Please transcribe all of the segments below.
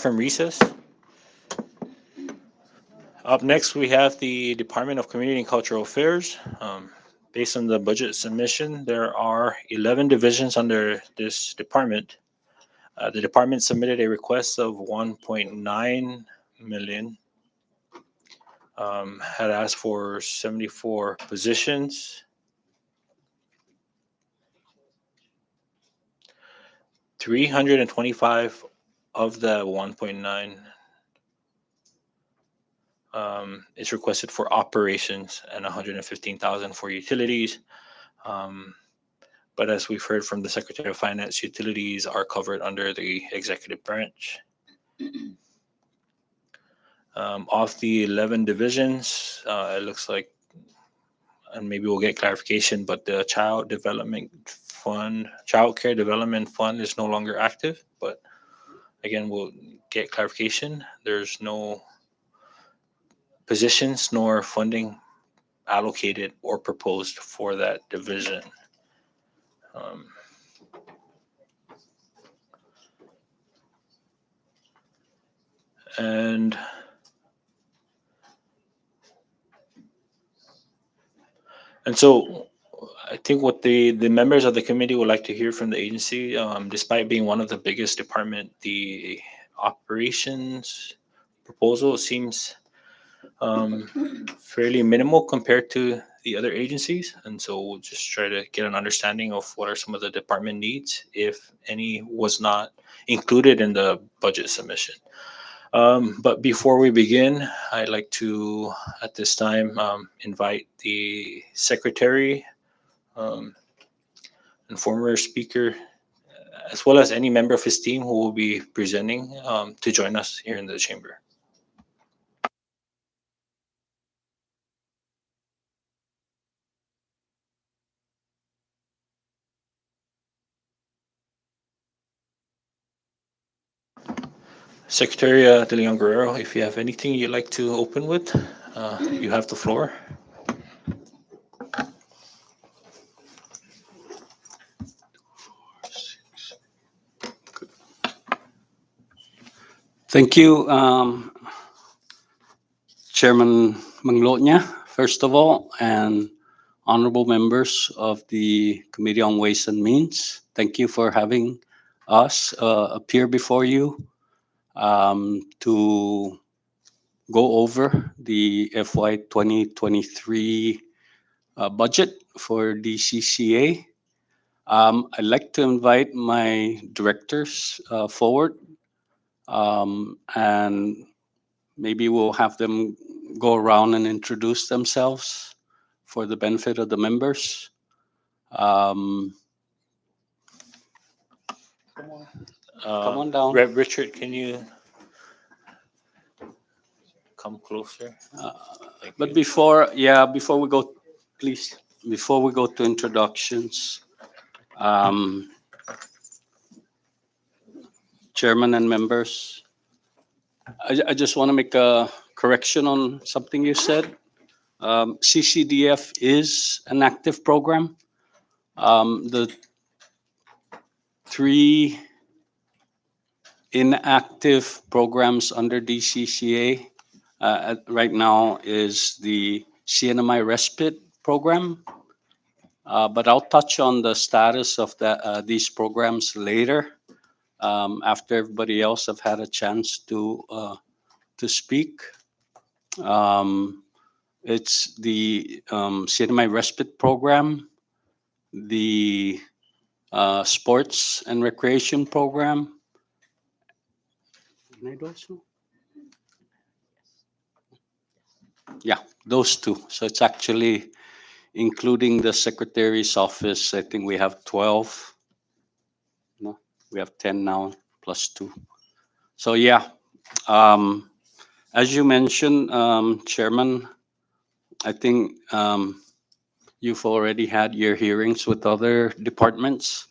from recess. Up next, we have the Department of Community and Cultural Affairs. Based on the budget submission, there are 11 divisions under this department. The department submitted a request of 1.9 million. Had asked for 74 positions. 325 of the 1.9 is requested for operations and 115,000 for utilities. But as we've heard from the Secretary of Finance, utilities are covered under the executive branch. Of the 11 divisions, it looks like, and maybe we'll get clarification, but the Child Care Development Fund is no longer active. But again, we'll get clarification. There's no positions nor funding allocated or proposed for that division. And so I think what the members of the committee would like to hear from the agency, despite being one of the biggest department, the operations proposal seems fairly minimal compared to the other agencies. And so we'll just try to get an understanding of what are some of the department needs, if any was not included in the budget submission. But before we begin, I'd like to, at this time, invite the secretary and former speaker, as well as any member of his team who will be presenting, to join us here in the chamber. Secretary De Leon Guerrero, if you have anything you'd like to open with, you have the floor. Thank you, Chairman Manglotnya, first of all, and honorable members of the Committee on Ways and Means. Thank you for having us appear before you to go over the FY 2023 budget for DCCA. I'd like to invite my directors forward, and maybe we'll have them go around and introduce themselves for the benefit of the members. Come on down. Rev Richard, can you come closer? But before we go, please, before we go to introductions, Chairman and members, I just want to make a correction on something you said. CCDF is an active program. The 3 inactive programs under DCCA right now is the CNMI Respite program. But I'll touch on the status of these programs later, after everybody else have had a chance to speak. It's the CNMI Respite program, the sports and recreation program. Yeah, those 2. So it's actually including the secretary's office. I think we have 12. No, we have 10 now plus 2. So yeah, as you mentioned, Chairman, I think you've already had your hearings with other departments,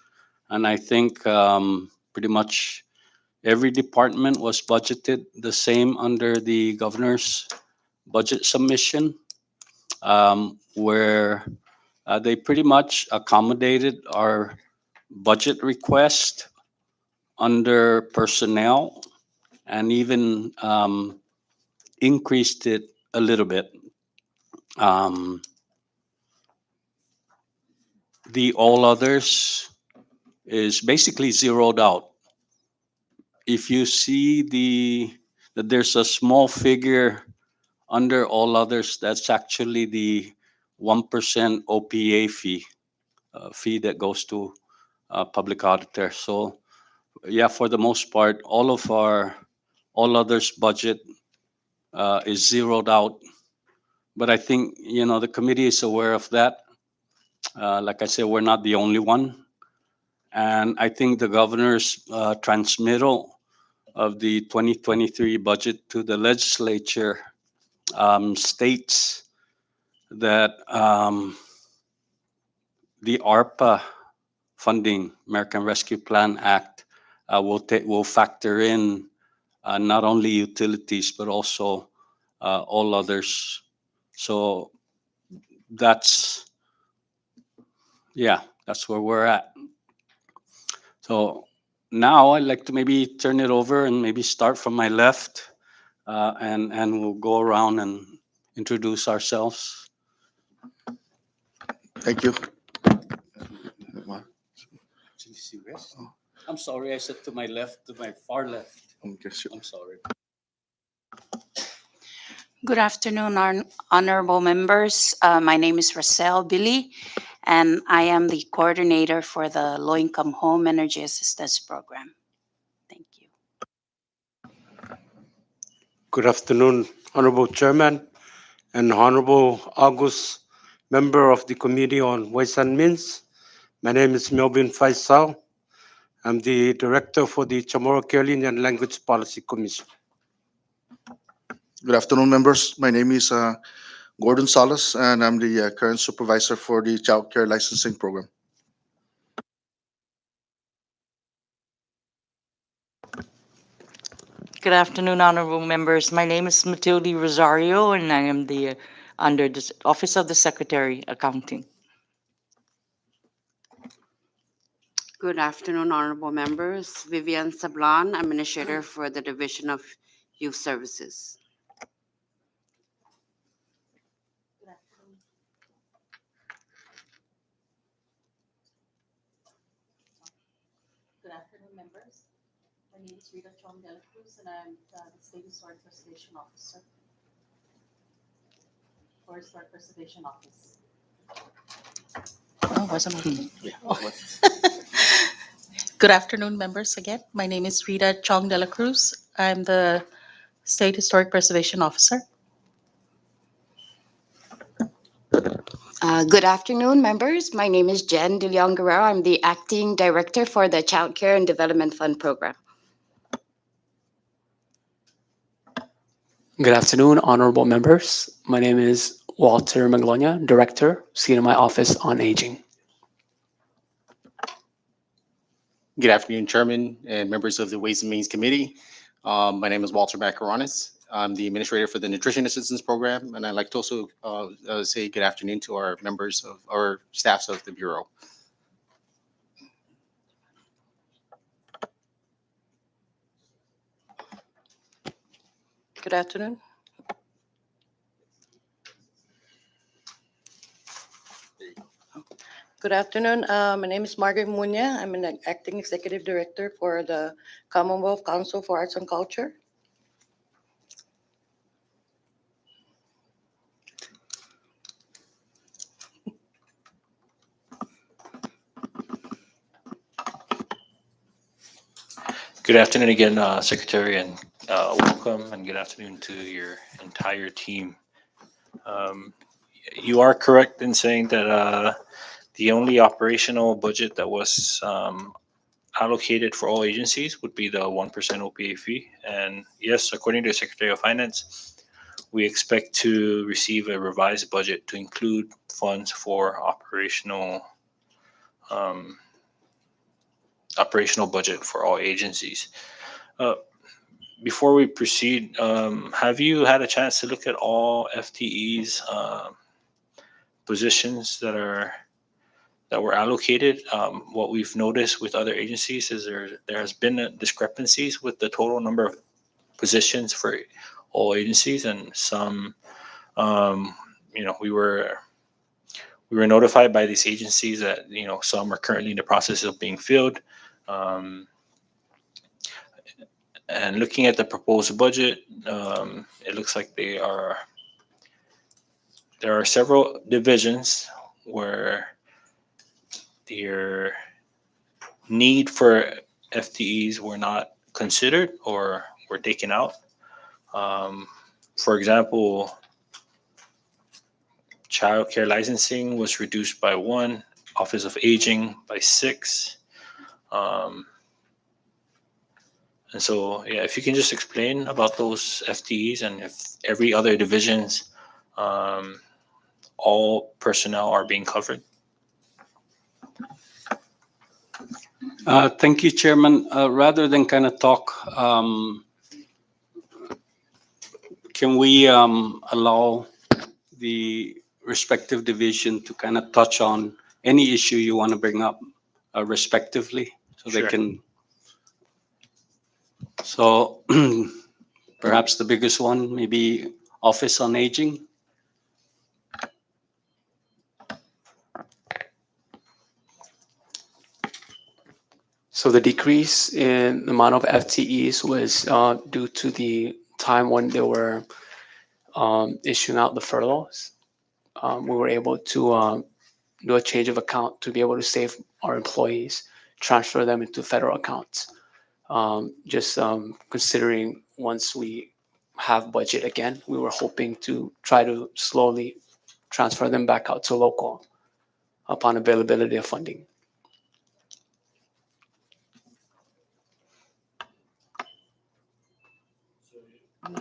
and I think pretty much every department was budgeted the same under the governor's budget submission, where they pretty much accommodated our budget request under personnel and even increased it a little bit. Um, the all others is basically zeroed out. If you see that there's a small figure under all others, that's actually the 1% OPA fee that goes to public auditor. So yeah, for the most part, all of our all others budget is zeroed out. But I think the committee is aware of that. Like I said, we're not the only one, and I think the governor's transmittal of the 2023 budget to the legislature states that the ARPA funding, American Rescue Plan Act, will factor in not only utilities but also all others. So that's that's where we're at. So now I'd like to maybe turn it over and maybe start from my left, and we'll go around and introduce ourselves. Thank you. I'm sorry, I said to my left, to my far left. Okay, sure. I'm sorry. Good afternoon, honorable members. My name is Rosel Billy, and I am the coordinator for the Low Income Home Energy Assistance Program. Thank you. Good afternoon, Honorable Chairman and Honorable August, member of the Committee on Ways and Means. My name is Melvin Faisal. I'm the Director for the Chamorro Carolinian and Language Policy Commission. Good afternoon, members. My name is Gordon Salas, and I'm the current supervisor for the Child Care Licensing Program. Good afternoon, honorable members. My name is Matilde Rosario, and I am the under the Office of the Secretary, Accounting. Good afternoon, honorable members. Vivian Sablan, Administrator for the Division of Youth Services. Good afternoon, members. My name is Rita Chong de la Cruz, and I'm the State Historic Preservation Officer for Historic Preservation Office. Oh, wasn't Good afternoon, members. Again, my name is Rita Chong de la Cruz. I'm the State Historic Preservation Officer. Good afternoon, members. My name is Jen De Leon Guerrero. I'm the Acting Director for the Child Care and Development Fund Program. Good afternoon, honorable members. My name is Walter Maglonia, Director, CNMI Office on Aging. Good afternoon, Chairman and members of the Ways and Means Committee. My name is Walter Macaronis. I'm the Administrator for the Nutrition Assistance Program, and I'd like to also say good afternoon to our members of our staffs of the Bureau. Good afternoon. Good afternoon. My name is Margaret Munya. I'm an Acting Executive Director for the Commonwealth Council for Arts and Culture. Good afternoon again, Secretary, and welcome, and good afternoon to your entire team. You are correct in saying that the only operational budget that was allocated for all agencies would be the 1% OPA fee. And yes, according to the Secretary of Finance, we expect to receive a revised budget to include funds for operational budget for all agencies. Before we proceed, have you had a chance to look at all FTEs positions that were allocated? What we've noticed with other agencies is there has been discrepancies with the total number of positions for all agencies, and some, you know, we were notified by these agencies that, you know, some are currently in the process of being filled. And looking at the proposed budget, it looks like there are several divisions where their need for FTEs were not considered or were taken out. For example, child care licensing was reduced by 1, Office of Aging by 6. And so, yeah, if you can just explain about those FTEs and if every other divisions, all personnel are being covered. Thank you, Chairman. Rather than kind of talk, can we allow the respective division to kind of touch on any issue you want to bring up respectively, so they Sure. can. So perhaps the biggest one, maybe Office on Aging. So the decrease in the amount of FTEs was due to the time when they were issuing out the furloughs. We were able to do a change of account to be able to save our employees, transfer them into federal accounts. Just considering once we have budget again, we were hoping to try to slowly transfer them back out to local upon availability of funding.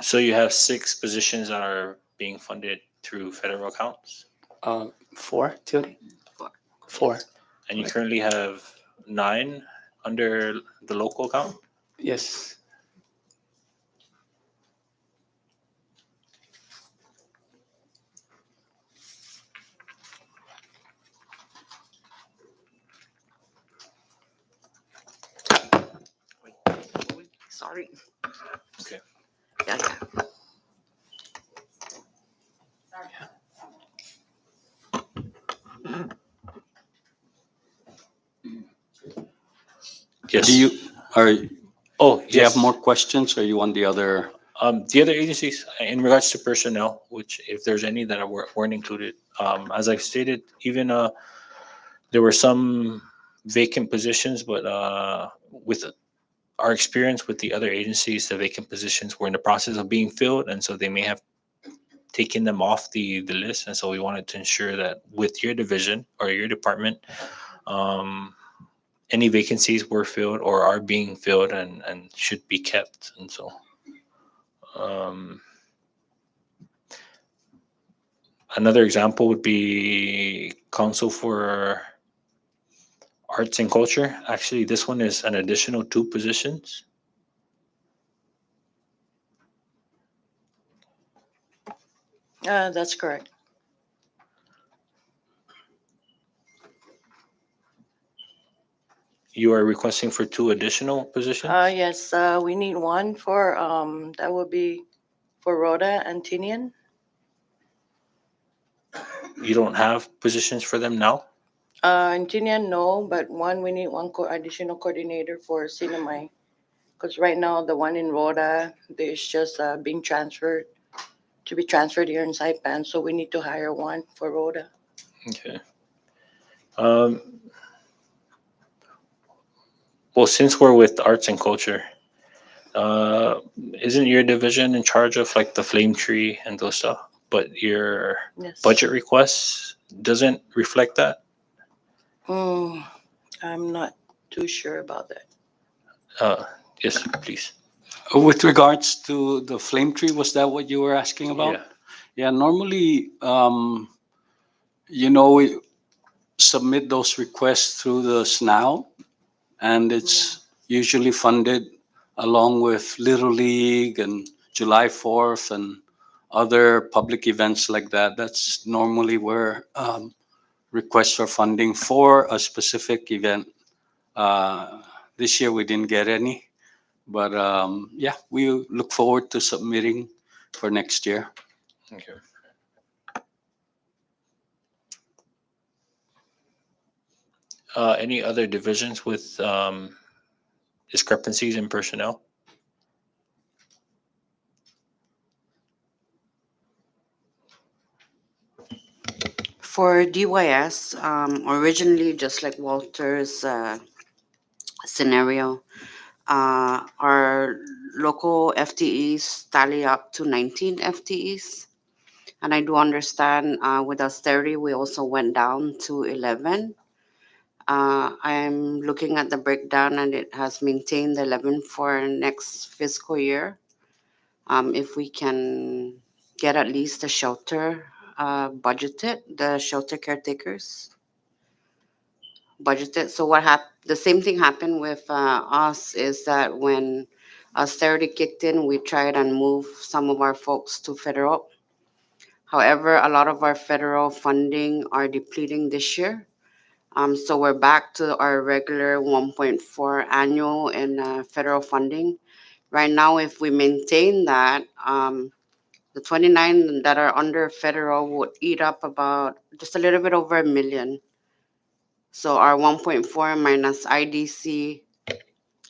So you have 6 positions that are being funded through federal accounts, 4, Tilly? Four. 4, and you currently have 9 under the local account? yes. Sorry. Okay. Yeah, yeah. Yes. Do you Oh, do you have yes. more questions, or you want the other? The other agencies, in regards to personnel, which if there's any that weren't included, as I've stated, even there were some vacant positions, but with our experience with the other agencies, the vacant positions were in the process of being filled, and so they may have taken them off the list. And so we wanted to ensure that with your division or your department, any vacancies were filled or are being filled and should be kept. And so another example would be Counsel for Arts and Culture. Actually, this one is an additional 2 positions. That's correct. You are requesting for 2 additional positions? Yes, we need one for, that would be for Rhoda and Tinian. You don't have positions for them now? In Tinian, no, but we need one additional coordinator for Cinema. Because right now, the one in Rhoda, there's just being transferred, to be transferred here in Saipan, so we need to hire one for Rhoda. Okay. Well, since we're with arts and culture, isn't your division in charge of like the flame tree and those stuff? But your Yes. budget requests doesn't reflect that? I'm not too sure about that. Yes, please. With regards to the flame tree, was that what you were asking about? Yeah. Yeah, normally, we submit those requests through the SNAL, and it's usually funded along with Little League and July 4th and other public events like that. That's normally where requests for funding for a specific event. This year we didn't get any, But yeah, we look forward to submitting for next year. Okay. Any other divisions with discrepancies in personnel? For DYS, originally, just like Walter's scenario, our local FTEs tally up to 19 FTEs. And I do understand with austerity, we also went down to 11. I'm looking at the breakdown and it has maintained 11 for next fiscal year. If we can get at least the shelter budgeted, the shelter caretakers budgeted. So the same thing happened with us is that when austerity kicked in, we tried and move some of our folks to federal. However, a lot of our federal funding are depleting this year. So we're back to our regular 1.4 annual in federal funding. Right now, if we maintain that, the 29 that are under federal would eat up about just a little bit over a million. So our 1.4 minus IDC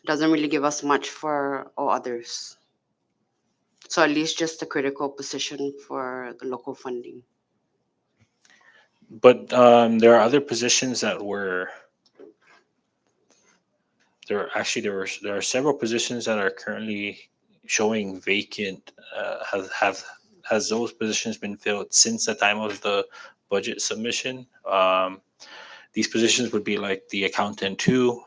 doesn't really give us much for all others. So at least just a critical position for the local funding. But there are other positions that were there are several positions that are currently showing vacant. Has those positions been filled since the time of the budget submission? These positions would be like the accountant too.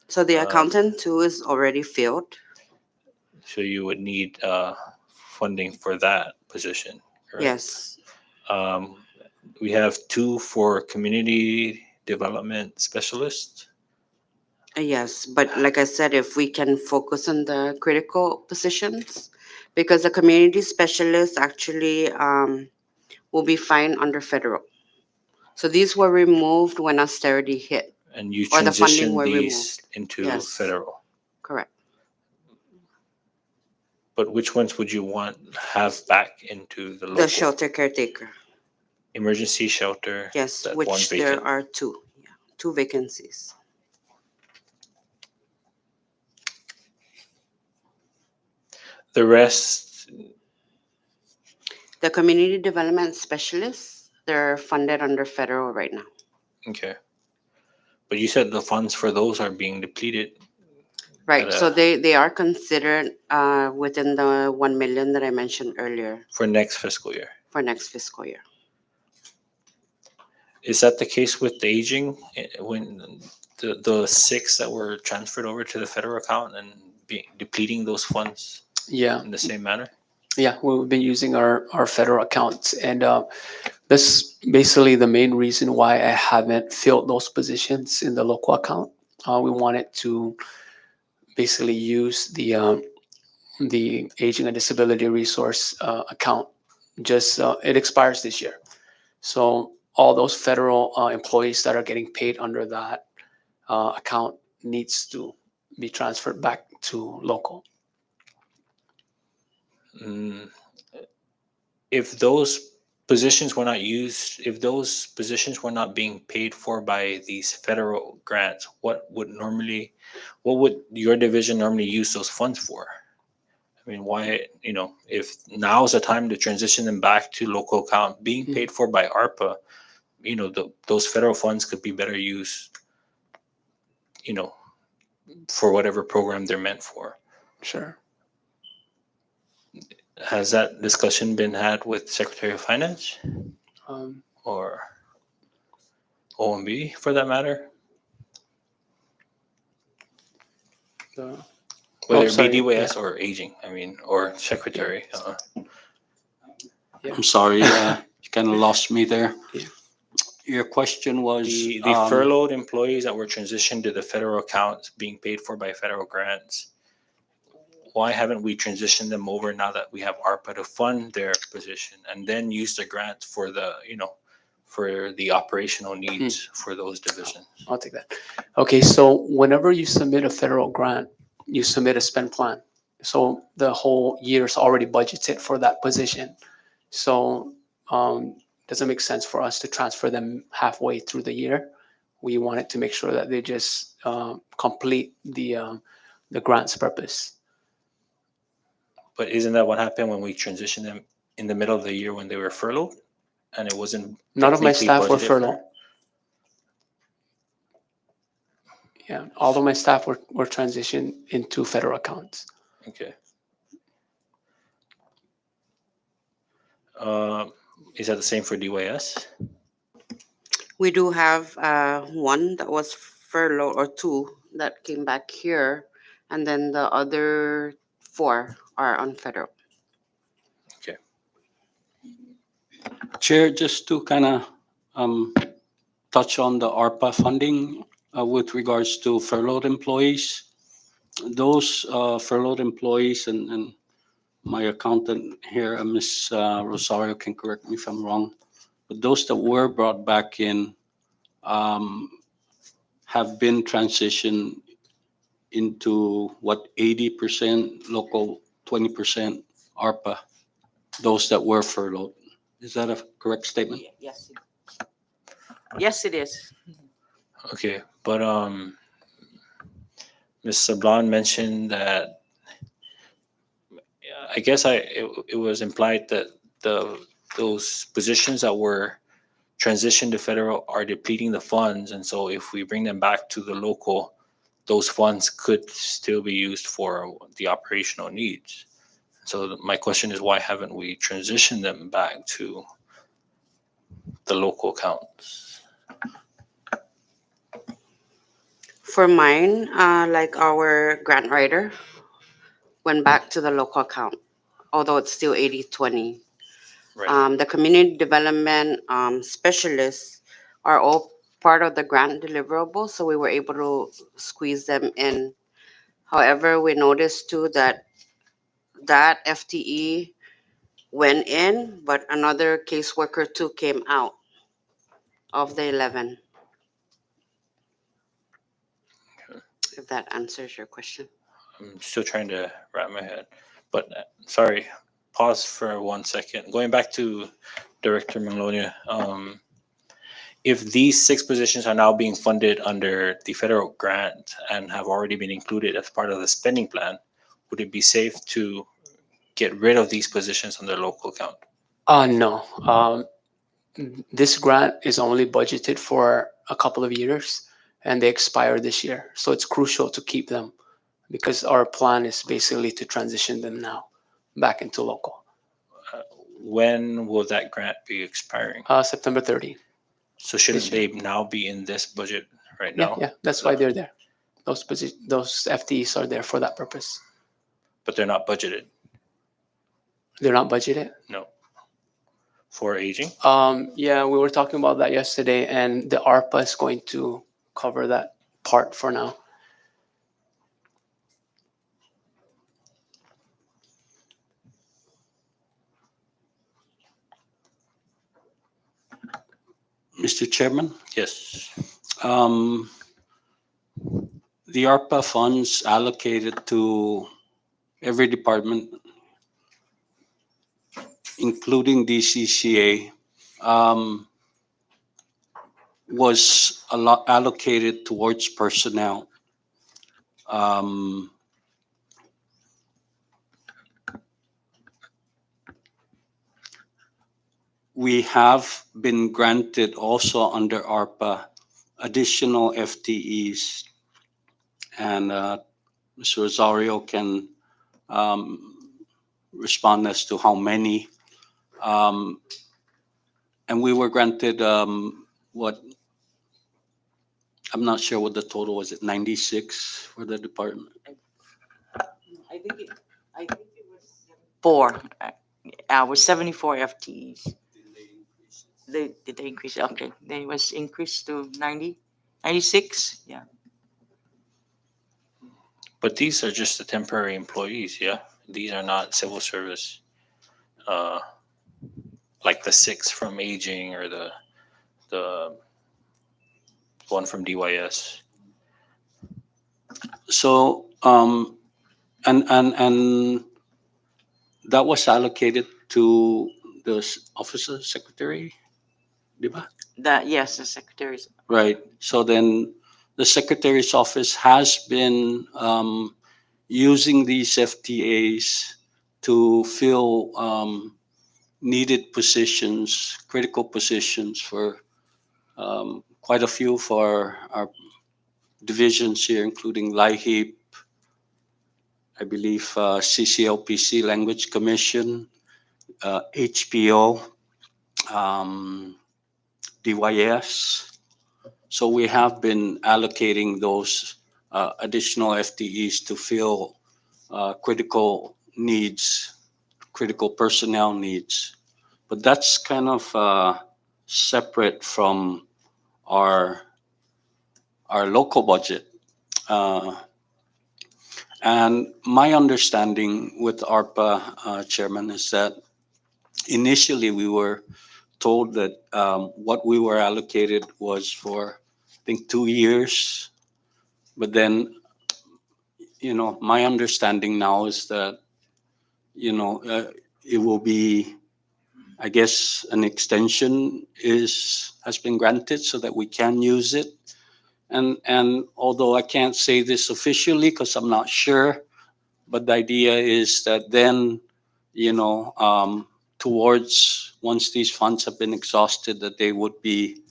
So the Um, accountant too is already filled. So you would need funding for that position, correct? Yes. Um, we have two for community development specialists. Yes, but like I said, if we can focus on the critical positions, because the community specialists actually will be fine under federal. So these were removed when austerity hit, And you or the funding transition were these removed. into Yes. federal. Correct. But which ones would you want have back into the The local shelter caretaker, emergency shelter? yes, That one which there vacant. are two, yeah, two vacancies. The rest, The community development specialists, they're funded under federal right now. okay. But you said the funds for those are being depleted. Right, At so a- they are considered within the 1 million that I mentioned earlier for next fiscal year. for next fiscal year. Is that the case with the aging? When the six that were transferred over to the federal account and depleting those funds Yeah, in the same manner? yeah, we've been using our federal accounts, and that's basically the main reason why I haven't filled those positions in the local account. We wanted to basically use the aging and disability resource account. Just it expires this year, so all those federal employees that are getting paid under that account needs to be transferred back to local. Mm, if those positions were not used, if those positions were not being paid for by these federal grants, what would your division normally use those funds for? I mean, why, if now's the time to transition them back to local account being paid for by ARPA, those federal funds could be better used, you know, for whatever program they're meant for. Sure. Has that discussion been had with Secretary of Finance Um, or OMB for that matter? the, Whether Oh, it sorry, be DYS or aging, I mean, or secretary. I'm sorry, you kind of lost me there. Yeah. Your question was, The furloughed employees that were transitioned to the federal accounts being paid for by federal grants, why haven't we transitioned them over now that we have ARPA to fund their position and then use the grants for for the operational needs for those divisions? I'll take that. Okay, so whenever you submit a federal grant, you submit a spend plan. So the whole year is already budgeted for that position. So doesn't make sense for us to transfer them halfway through the year. We wanted to make sure that they just complete the grant's purpose. But isn't that what happened when we transitioned them in the middle of the year when they were furloughed? And it wasn't None of my technically staff were budgeted for? furloughed. Yeah, all of my staff were transitioned into federal accounts. Okay. Is that the same for DYS? We do have one that was furloughed, or two that came back here, and then the other 4 are on federal. Okay. Chair, just to kind of touch on the ARPA funding with regards to furloughed employees. Those furloughed employees, and my accountant here, Ms. Rosario, can correct me if I'm wrong, but those that were brought back in have been transitioned into what, 80% local, 20% ARPA, those that were furloughed. Is that a correct statement? Yes. Yes, it is. Okay, but Ms. Sablan mentioned that I guess it was implied that those positions that were transitioned to federal are depleting the funds, and so if we bring them back to the local, those funds could still be used for the operational needs. So my question is, why haven't we transitioned them back to the local accounts? For mine, like our grant writer, went back to the local account, although it's still 80/20. Right. The community development specialists are all part of the grant deliverable, so we were able to squeeze them in. However, we noticed too that that FTE went in, but another caseworker too came out of the 11. If that answers your question. I'm still trying to wrap my head, but sorry, pause for 1 second. Going back to Director Manglonia, if these 6 positions are now being funded under the federal grant and have already been included as part of the spending plan, would it be safe to get rid of these positions on the local account? No. This grant is only budgeted for a couple of years and they expire this year. So it's crucial to keep them because our plan is basically to transition them now back into local. When will that grant be expiring? September 30. So shouldn't this they year. now be in this budget right Yeah, now? yeah, that's why they're there. Those FTEs are there for that purpose. But they're not budgeted? They're not budgeted? No. For aging? Yeah, we were talking about that yesterday, and the ARPA is going to cover that part for now. Mr. Chairman, Yes. the ARPA funds allocated to every department, including DCCA, was allocated towards personnel. We have been granted also under ARPA additional FTEs, and Mr. Rosario can respond as to how many. And we were granted what, I'm not sure what the total was, it 96 for the department? I think it was 4. Was 74 FTEs. Did they increase it? Okay, then it was increased to 90, 96. Yeah. But these are just the temporary employees, yeah? These are not civil service, like the 6 from aging or the one from DYS. So Um, and that was allocated to the office of secretary, diba? That, yes, the secretaries. Right. So then the secretary's office has been using these FTAs to fill needed positions, critical positions for quite a few for our divisions here, including LIHEAP, I believe CCLPC Language Commission, HPO, um, DYS. So we have been allocating those additional FTEs to fill critical needs, critical personnel needs. But that's kind of separate from our our local budget. Uh, and my understanding with ARPA, Chairman, is that initially we were told that what we were allocated was for, I think, 2 years. But then, my understanding now is that, it will be, I guess, an extension has been granted so that we can use it. And although I can't say this officially because I'm not sure, but the idea is that then, towards once these funds have been exhausted, that they would be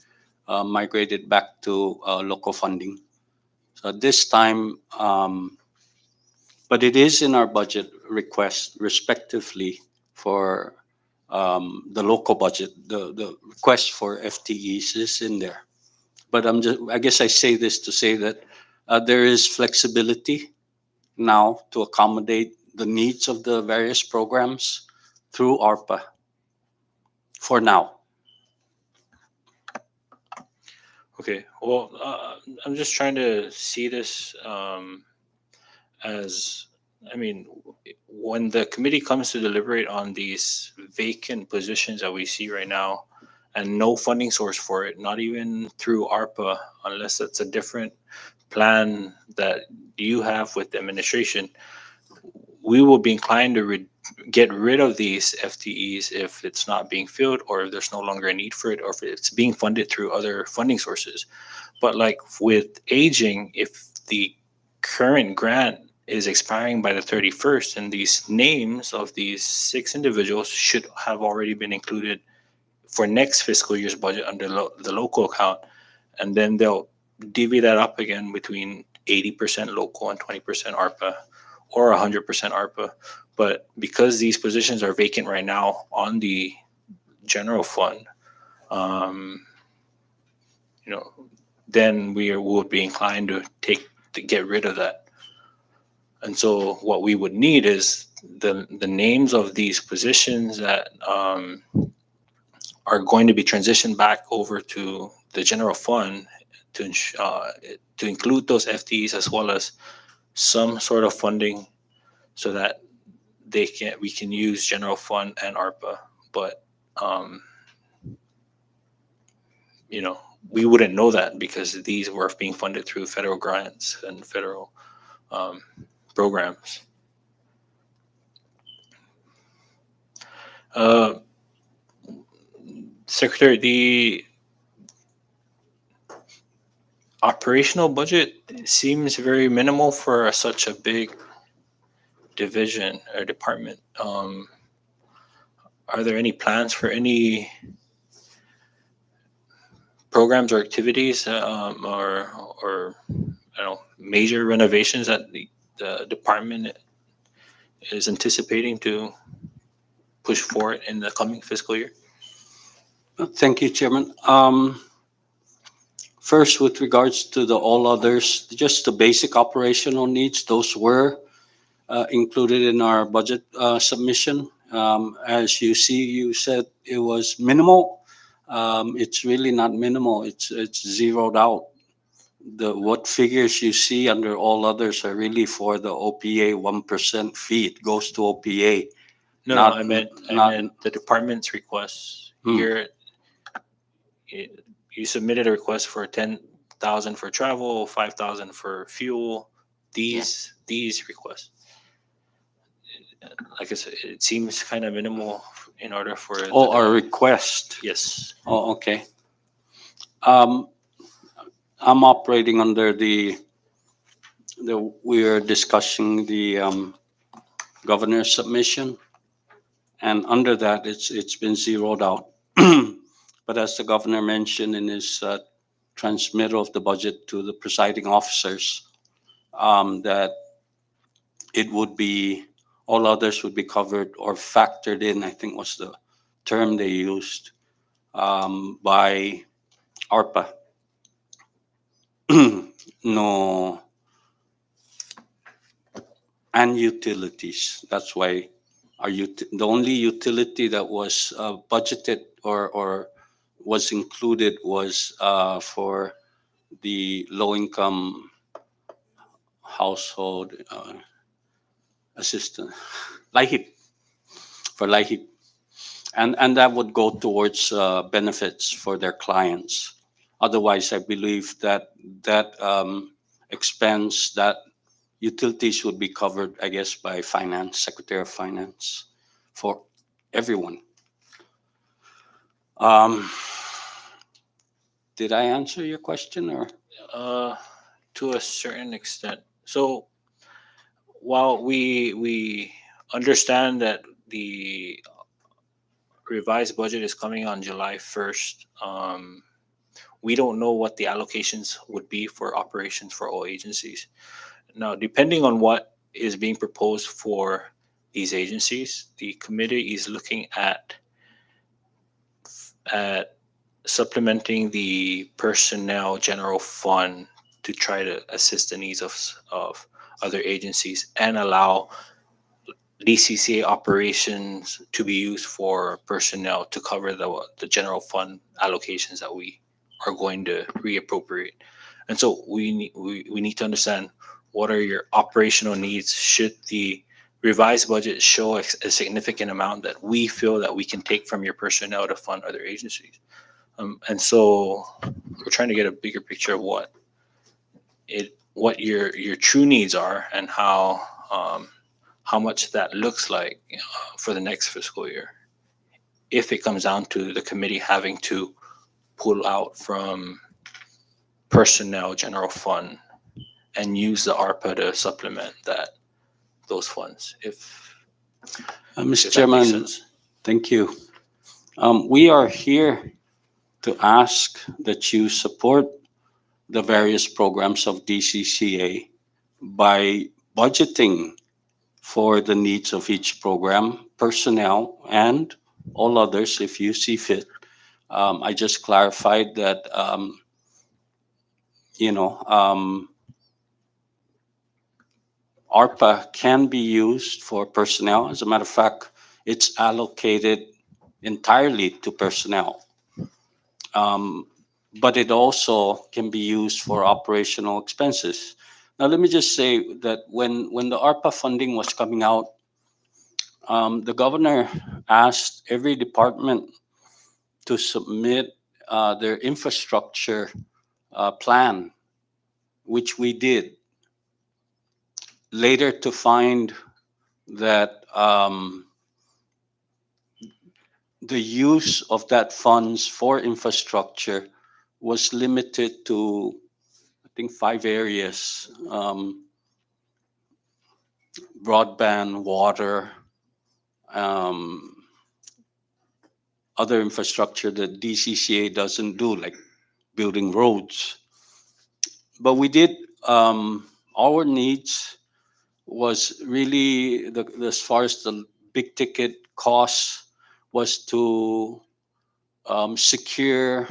migrated back to local funding. So at this time, but it is in our budget request, respectively, for the local budget. The request for FTEs is in there. But I guess I say this to say that there is flexibility now to accommodate the needs of the various programs through ARPA for now. Okay, well, I'm just trying to see this as, I mean, when the committee comes to deliberate on these vacant positions that we see right now and no funding source for it, not even through ARPA, unless it's a different plan that you have with the administration, we will be inclined to get rid of these FTEs if it's not being filled or if there's no longer a need for it or if it's being funded through other funding sources. But like with aging, if the current grant is expiring by the 31st, and these names of these 6 individuals should have already been included for next fiscal year's budget under the local account, and then they'll divvy that up again between 80% local and 20% ARPA or 100% ARPA. But because these positions are vacant right now on the general fund, um, then we would be inclined to get rid of that. And so what we would need is the names of these positions that are going to be transitioned back over to the general fund to include those FTEs as well as some sort of funding so that we can use general fund and ARPA. But um, we wouldn't know that because these were being funded through federal grants and federal programs. Secretary, the operational budget seems very minimal for such a big division or department. Are there any plans for any programs or activities or I don't know, major renovations that the department is anticipating to push forward in the coming fiscal year? Thank you, Chairman. First, with regards to the all others, just the basic operational needs, those were included in our budget submission. As you see, you said it was minimal. It's really not minimal. It's zeroed out. What figures you see under all others are really for the OPA 1% fee. It goes to OPA. No, Not- I meant not- the department's requests. You submitted a request for 10,000 for travel, 5,000 for fuel, these requests. Like I said, it seems kind of minimal in order for Oh, our request. yes. Oh, okay. Um, I'm operating under we are discussing the governor's submission, and under that, it's been zeroed out. But as the governor mentioned in his transmittal of the budget to the presiding officers, that it would be, all others would be covered or factored in, I think was the term they used, by ARPA. No, and utilities. That's why the only utility that was budgeted or was included was for the low-income household assistance, LIHEAP, for LIHEAP. And that would go towards benefits for their clients. Otherwise, I believe that expense, that utilities would be covered, I guess, by finance, Secretary of Finance, for everyone. Um, did I answer your question or? Uh, to a certain extent. So while we understand that the revised budget is coming on July 1st, we don't know what the allocations would be for operations for all agencies. Now, depending on what is being proposed for these agencies, the committee is looking at supplementing the personnel general fund to try to assist the needs of other agencies and allow DCCA operations to be used for personnel to cover the general fund allocations that we are going to reappropriate. And so we need to understand what are your operational needs should the revised budget show a significant amount that we feel that we can take from your personnel to fund other agencies. And so we're trying to get a bigger picture of what your true needs are and how much that looks like for the next fiscal year. If it comes down to the committee having to pull out from personnel general fund and use the ARPA to supplement those funds. If Mr. that makes Chairman, sense. thank you. We are here to ask that you support the various programs of DCCA by budgeting for the needs of each program, personnel, and all others if you see fit. I just clarified that, you know, ARPA can be used for personnel. As a matter of fact, it's allocated entirely to personnel. But it also can be used for operational expenses. Now, let me just say that when the ARPA funding was coming out, the governor asked every department to submit their infrastructure plan, which we did. Later to find that the use of that funds for infrastructure was limited to, I think, 5 areas: broadband, water, um, other infrastructure that DCCA doesn't do, like building roads. But we did, our needs was really, as far as the big ticket costs, was to secure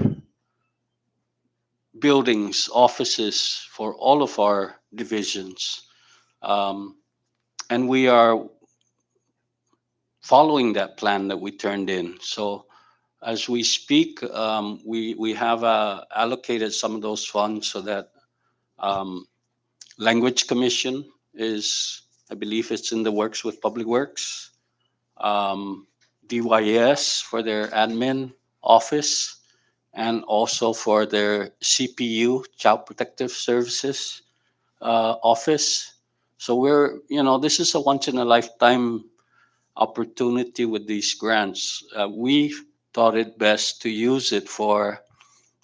buildings, offices for all of our divisions. Um, and we are following that plan that we turned in. So as we speak, we have allocated some of those funds so that Language Commission is, I believe it's in the works with Public Works, DYS for their admin office, and also for their CPU, Child Protective Services. office. So this is a once in a lifetime opportunity with these grants. We thought it best to use it for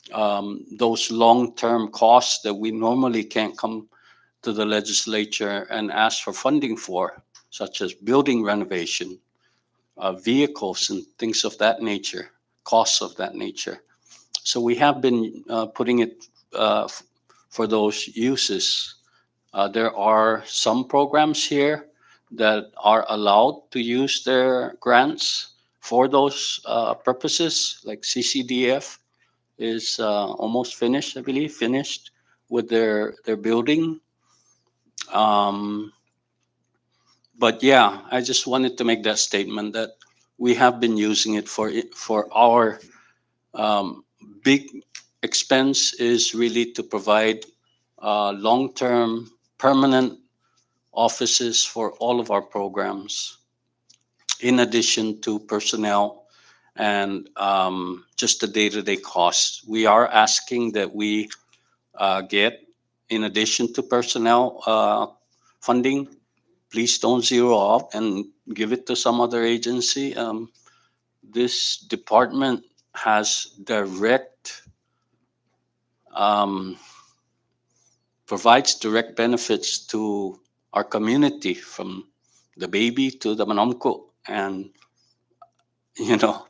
those long-term costs that we normally can't come to the legislature and ask for funding for, such as building renovation, vehicles, and things of that nature, costs of that nature. So we have been putting it for those uses. There are some programs here that are allowed to use their grants for those purposes, like CCDF is almost finished, I believe, finished with their building. Um, but yeah, I just wanted to make that statement that we have been using it for our big expense is really to provide long-term, permanent offices for all of our programs, in addition to personnel and just the day-to-day costs. We are asking that we get, in addition to personnel funding, please don't zero off and give it to some other agency. This department has direct, um, provides direct benefits to our community, from the baby to the manomko. And,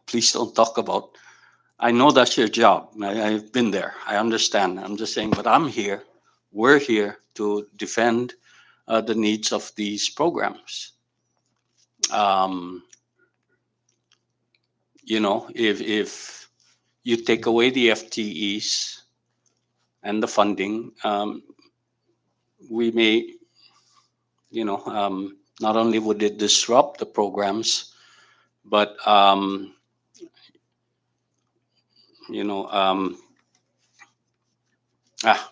please don't talk about, I know that's your job. I've been there. I understand. I'm just saying, but we're here to defend the needs of these programs. Um, if you take away the FTEs and the funding, we may, not only would it disrupt the programs, but, you know, um, ah,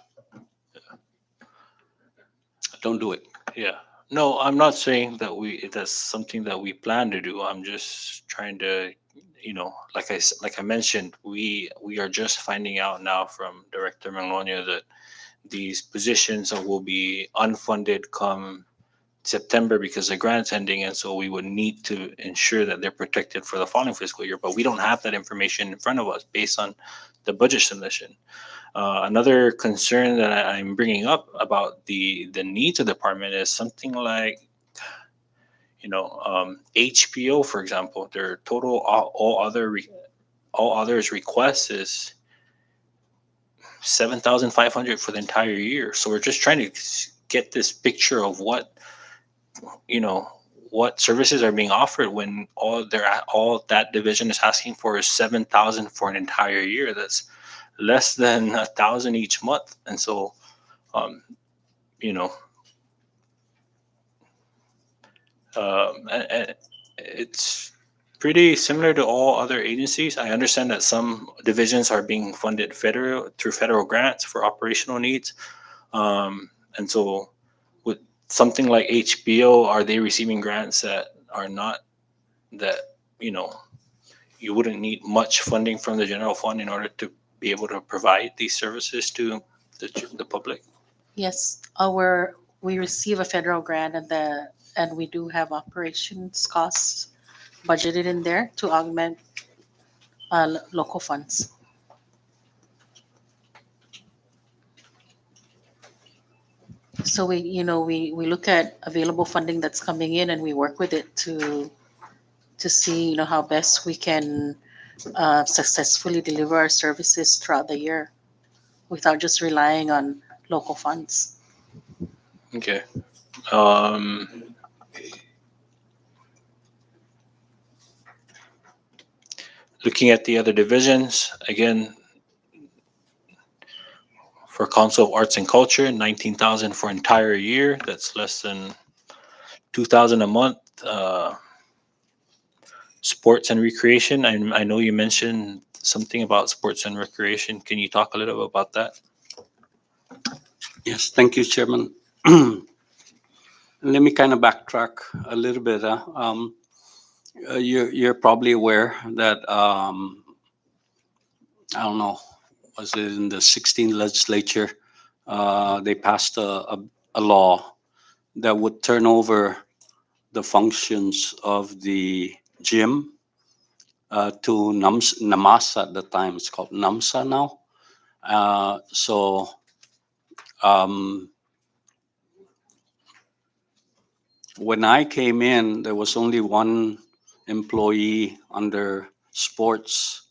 don't do it. Yeah. No, I'm not saying that that's something that we plan to do. I'm just trying to, like I mentioned, we are just finding out now from Director Magnolia that these positions will be unfunded come September because the grant's ending, and so we would need to ensure that they're protected for the following fiscal year. But we don't have that information in front of us based on the budget submission. Another concern that I'm bringing up about the needs of the department is something like, HPO, for example. Their total all others request is 7,500 for the entire year. So we're just trying to get this picture of you know what services are being offered when all that division is asking for is 7,000 for an entire year. That's less than 1,000 each month. And so, um, you know, and it's pretty similar to all other agencies. I understand that some divisions are being funded through federal grants for operational needs. And so with something like HBO, are they receiving grants that are not that, you wouldn't need much funding from the general fund in order to be able to provide these services to the public? Yes, we receive a federal grant and we do have operations costs budgeted in there to augment local funds. So we look at available funding that's coming in and we work with it to see, how best we can successfully deliver our services throughout the year without just relying on local funds. Okay. Um, Looking at the other divisions, again, for Council of Arts and Culture, 19,000 for entire year. That's less than 2,000 a month. Sports and recreation. I know you mentioned something about sports and recreation. Can you talk a little bit about that? Yes, thank you, Chairman. Let me kind of backtrack a little bit. You're probably aware that, I don't know, was it in the 16 legislature, they passed a law that would turn over the functions of the gym to NAMASA at the time. It's called NAMSA now. So um, when I came in, there was only one employee under sports,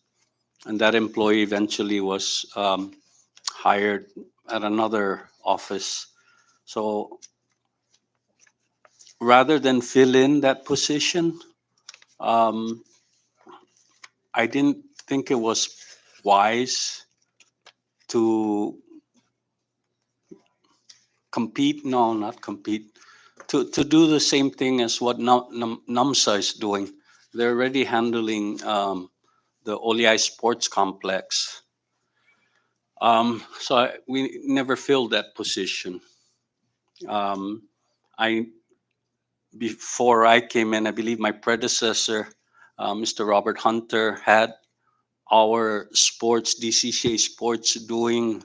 and that employee eventually was hired at another office. So rather than fill in that position, um, I didn't think it was wise to compete. No, not compete. To do the same thing as what NAMSA is doing. They're already handling the Oliai Sports Complex. We never filled that position. Um, I Before I came in, I believe my predecessor, Mr. Robert Hunter, had our sports, DCCA sports, doing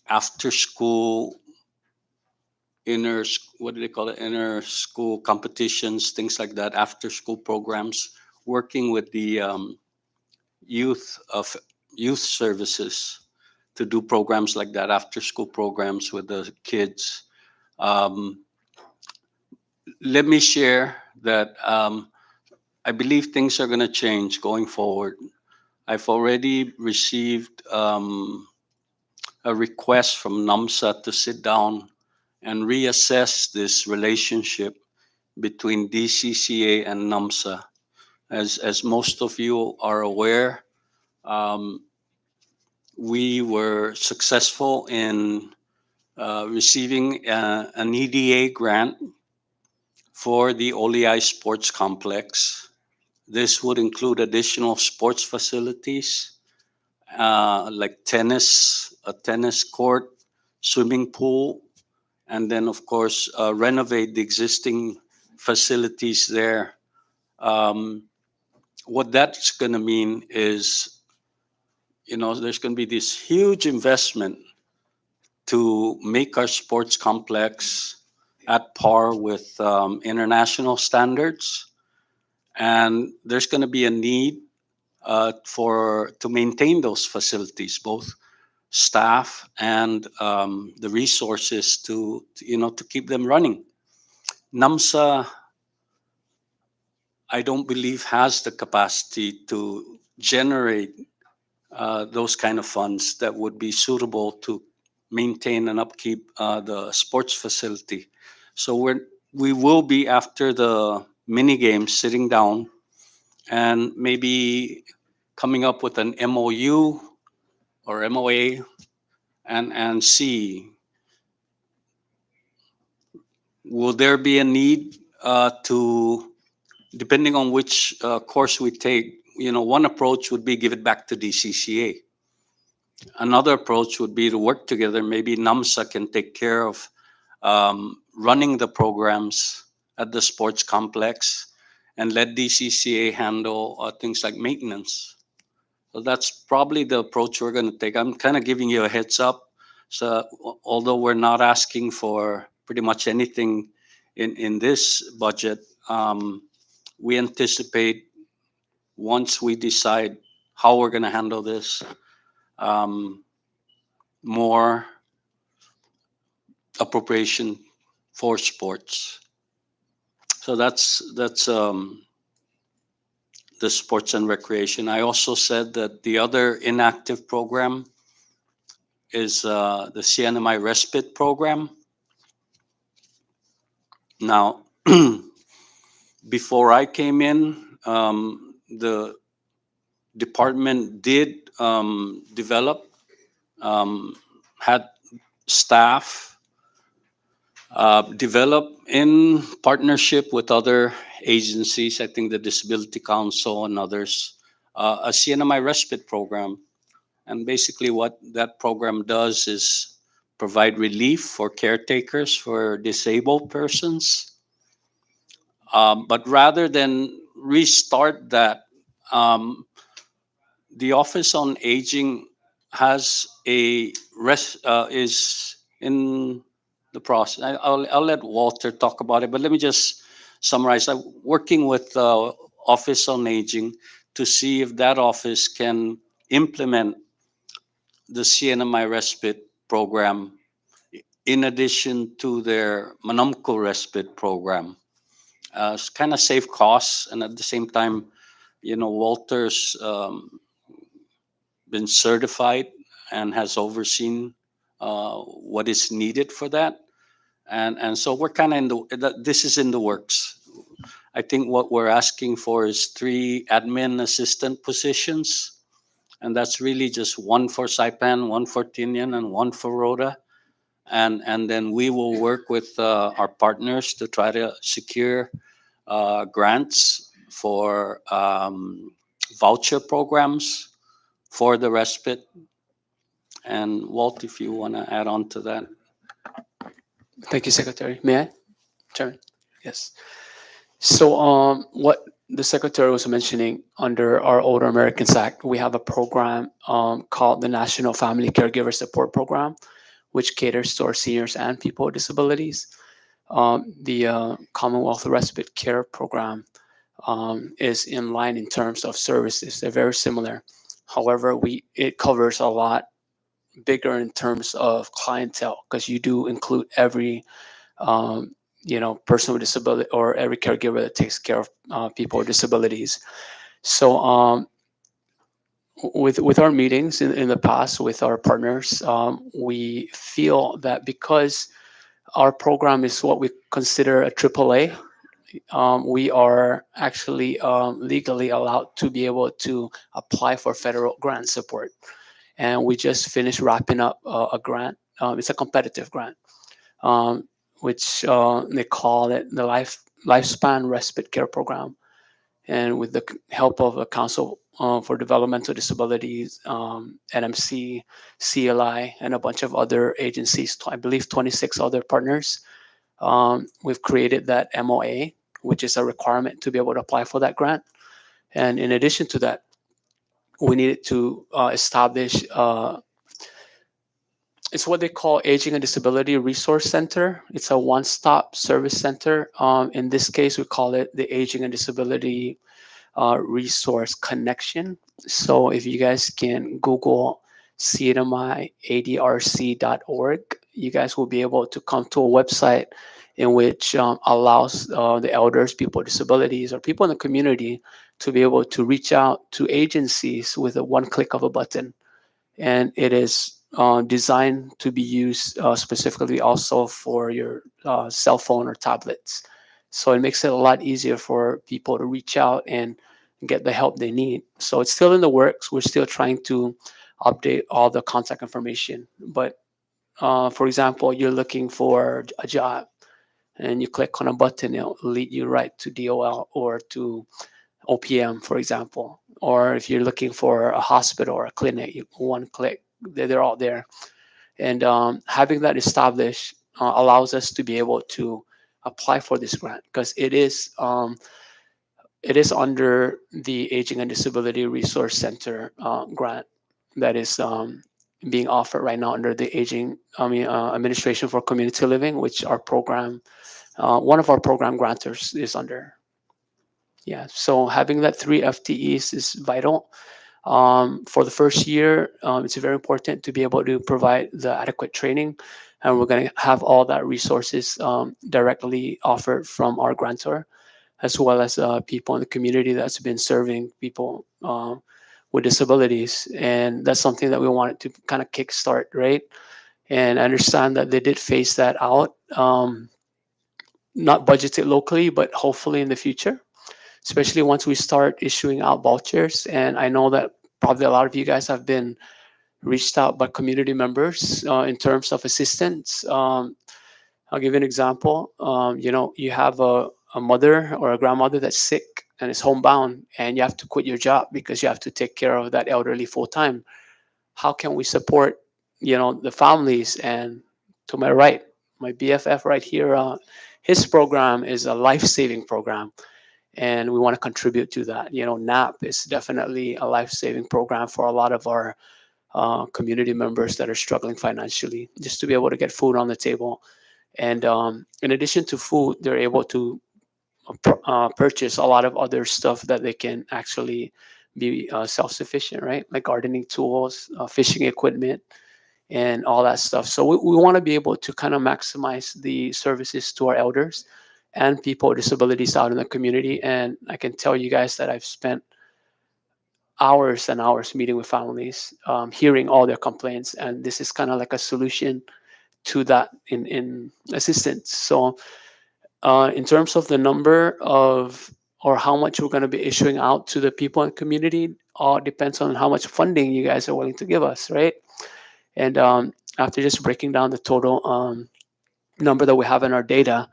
after school what do they call it, inner school competitions, things like that, after school programs, working with the youth of youth services to do programs like that, after school programs with the kids. um, Let me share that I believe things are going to change going forward. I've already received a request from NAMSA to sit down and reassess this relationship between DCCA and NAMSA. As most of you are aware, um, we were successful in receiving an EDA grant for the Oliai Sports Complex. This would include additional sports facilities like a tennis court, swimming pool, and then, of course, renovate the existing facilities there. Um, what that's going to mean is, there's going to be this huge investment to make our sports complex at par with international standards. And there's going to be a need to maintain those facilities, both staff and the resources to keep them running. NAMSA, I don't believe, has the capacity to generate those kind of funds that would be suitable to maintain and upkeep the sports facility. So we will be, after the mini games, sitting down and maybe coming up with an MOU or MOA and see, will there be a need to, depending on which course we take, one approach would be give it back to DCCA. Another approach would be to work together. Maybe NAMSA can take care of running the programs at the sports complex and let DCCA handle things like maintenance. So that's probably the approach we're going to take. I'm kind of giving you a heads up. So although we're not asking for pretty much anything in this budget, we anticipate, once we decide how we're going to handle this, more appropriation for sports. So that's the sports and recreation. I also said that the other inactive program is the CNMI Respite program. Now, before I came in, the department did develop, had staff develop in partnership with other agencies, I think the Disability Council and others, a CNMI Respite program. And basically what that program does is provide relief for caretakers for disabled persons. But rather than restart that, the Office on Aging has is in the process. I'll let Walter talk about it, but let me just summarize. I'm working with Office on Aging to see if that office can implement the CNMI respite program in addition to their Manamco respite program. It's kind of save costs, and at the same time, Walter's been certified and has overseen what is needed for that. And so we're kind of this is in the works. I think what we're asking for is 3 admin assistant positions, and that's really just one for Saipan, one for Tinian, and one for Rhoda. And then we will work with our partners to try to secure grants for voucher programs for the respite. And Walt, if you want to add on to that. Thank you, Secretary. May I? Chairman? Yes. So, what the Secretary was mentioning, under our Older Americans Act, we have a program called the National Family Caregiver Support Program, which caters to our seniors and people with disabilities. The Commonwealth Respite Care Program is in line in terms of services. They're very similar. However, it covers a lot bigger in terms of clientele, because you do include every person with disability, or every caregiver that takes care of people with disabilities. So with our meetings in the past with our partners, we feel that because our program is what we consider a AAA, we are actually legally allowed to be able to apply for federal grant support. And we just finished wrapping up a grant. It's a competitive grant, which they call it the Lifespan Respite Care Program. And with the help of a Council for Developmental Disabilities, NMC, CLI, and a bunch of other agencies, I believe 26 other partners, we've created that MOA, which is a requirement to be able to apply for that grant. And in addition to that, we needed to establish it's what they call Aging and Disability Resource Center. It's a one-stop service center. In this case, we call it the Aging and Disability Resource Connection. So if you guys can Google cnmiadrc.org, you guys will be able to come to a website in which allows the elders, people with disabilities, or people in the community to be able to reach out to agencies with a one click of a button. And it is designed to be used specifically also for your cell phone or tablets. So it makes it a lot easier for people to reach out and get the help they need. So it's still in the works. We're still trying to update all the contact information. But for example, you're looking for a job and you click on a button, it'll lead you right to DOL or to OPM, for example. Or if you're looking for a hospital or a clinic, one click, they're all there. And having that established allows us to be able to apply for this grant, because it is under the Aging and Disability Resource Center grant that is being offered right now under the Administration for Community Living, which our program, one of our program grantors is under. Yeah, so having that 3 FTEs is vital. For the first year, it's very important to be able to provide the adequate training, and we're going to have all that resources directly offered from our grantor, as well as people in the community that's been serving people with disabilities. And that's something that we wanted to kind of kickstart, right? And I understand that they did phase that out, not budgeted locally, but hopefully in the future, especially once we start issuing out vouchers. And I know that probably a lot of you guys have been reached out by community members in terms of assistance. I'll give you an example. You have a mother or a grandmother that's sick and is homebound, and you have to quit your job because you have to take care of that elderly full time. How can we support, the families? And to my right, my BFF right here, his program is a life-saving program, and we want to contribute to that. NAP is definitely a life-saving program for a lot of our community members that are struggling financially, just to be able to get food on the table. And in addition to food, they're able to purchase a lot of other stuff that they can actually be self-sufficient, right? Like gardening tools, fishing equipment, and all that stuff. So we want to be able to kind of maximize the services to our elders and people with disabilities out in the community. And I can tell you guys that I've spent hours and hours meeting with families, hearing all their complaints, and this is kind of like a solution to that in assistance. So in terms of the number of or how much we're going to be issuing out to the people in the community, all depends on how much funding you guys are willing to give us, right? And after just breaking down the total number that we have in our data,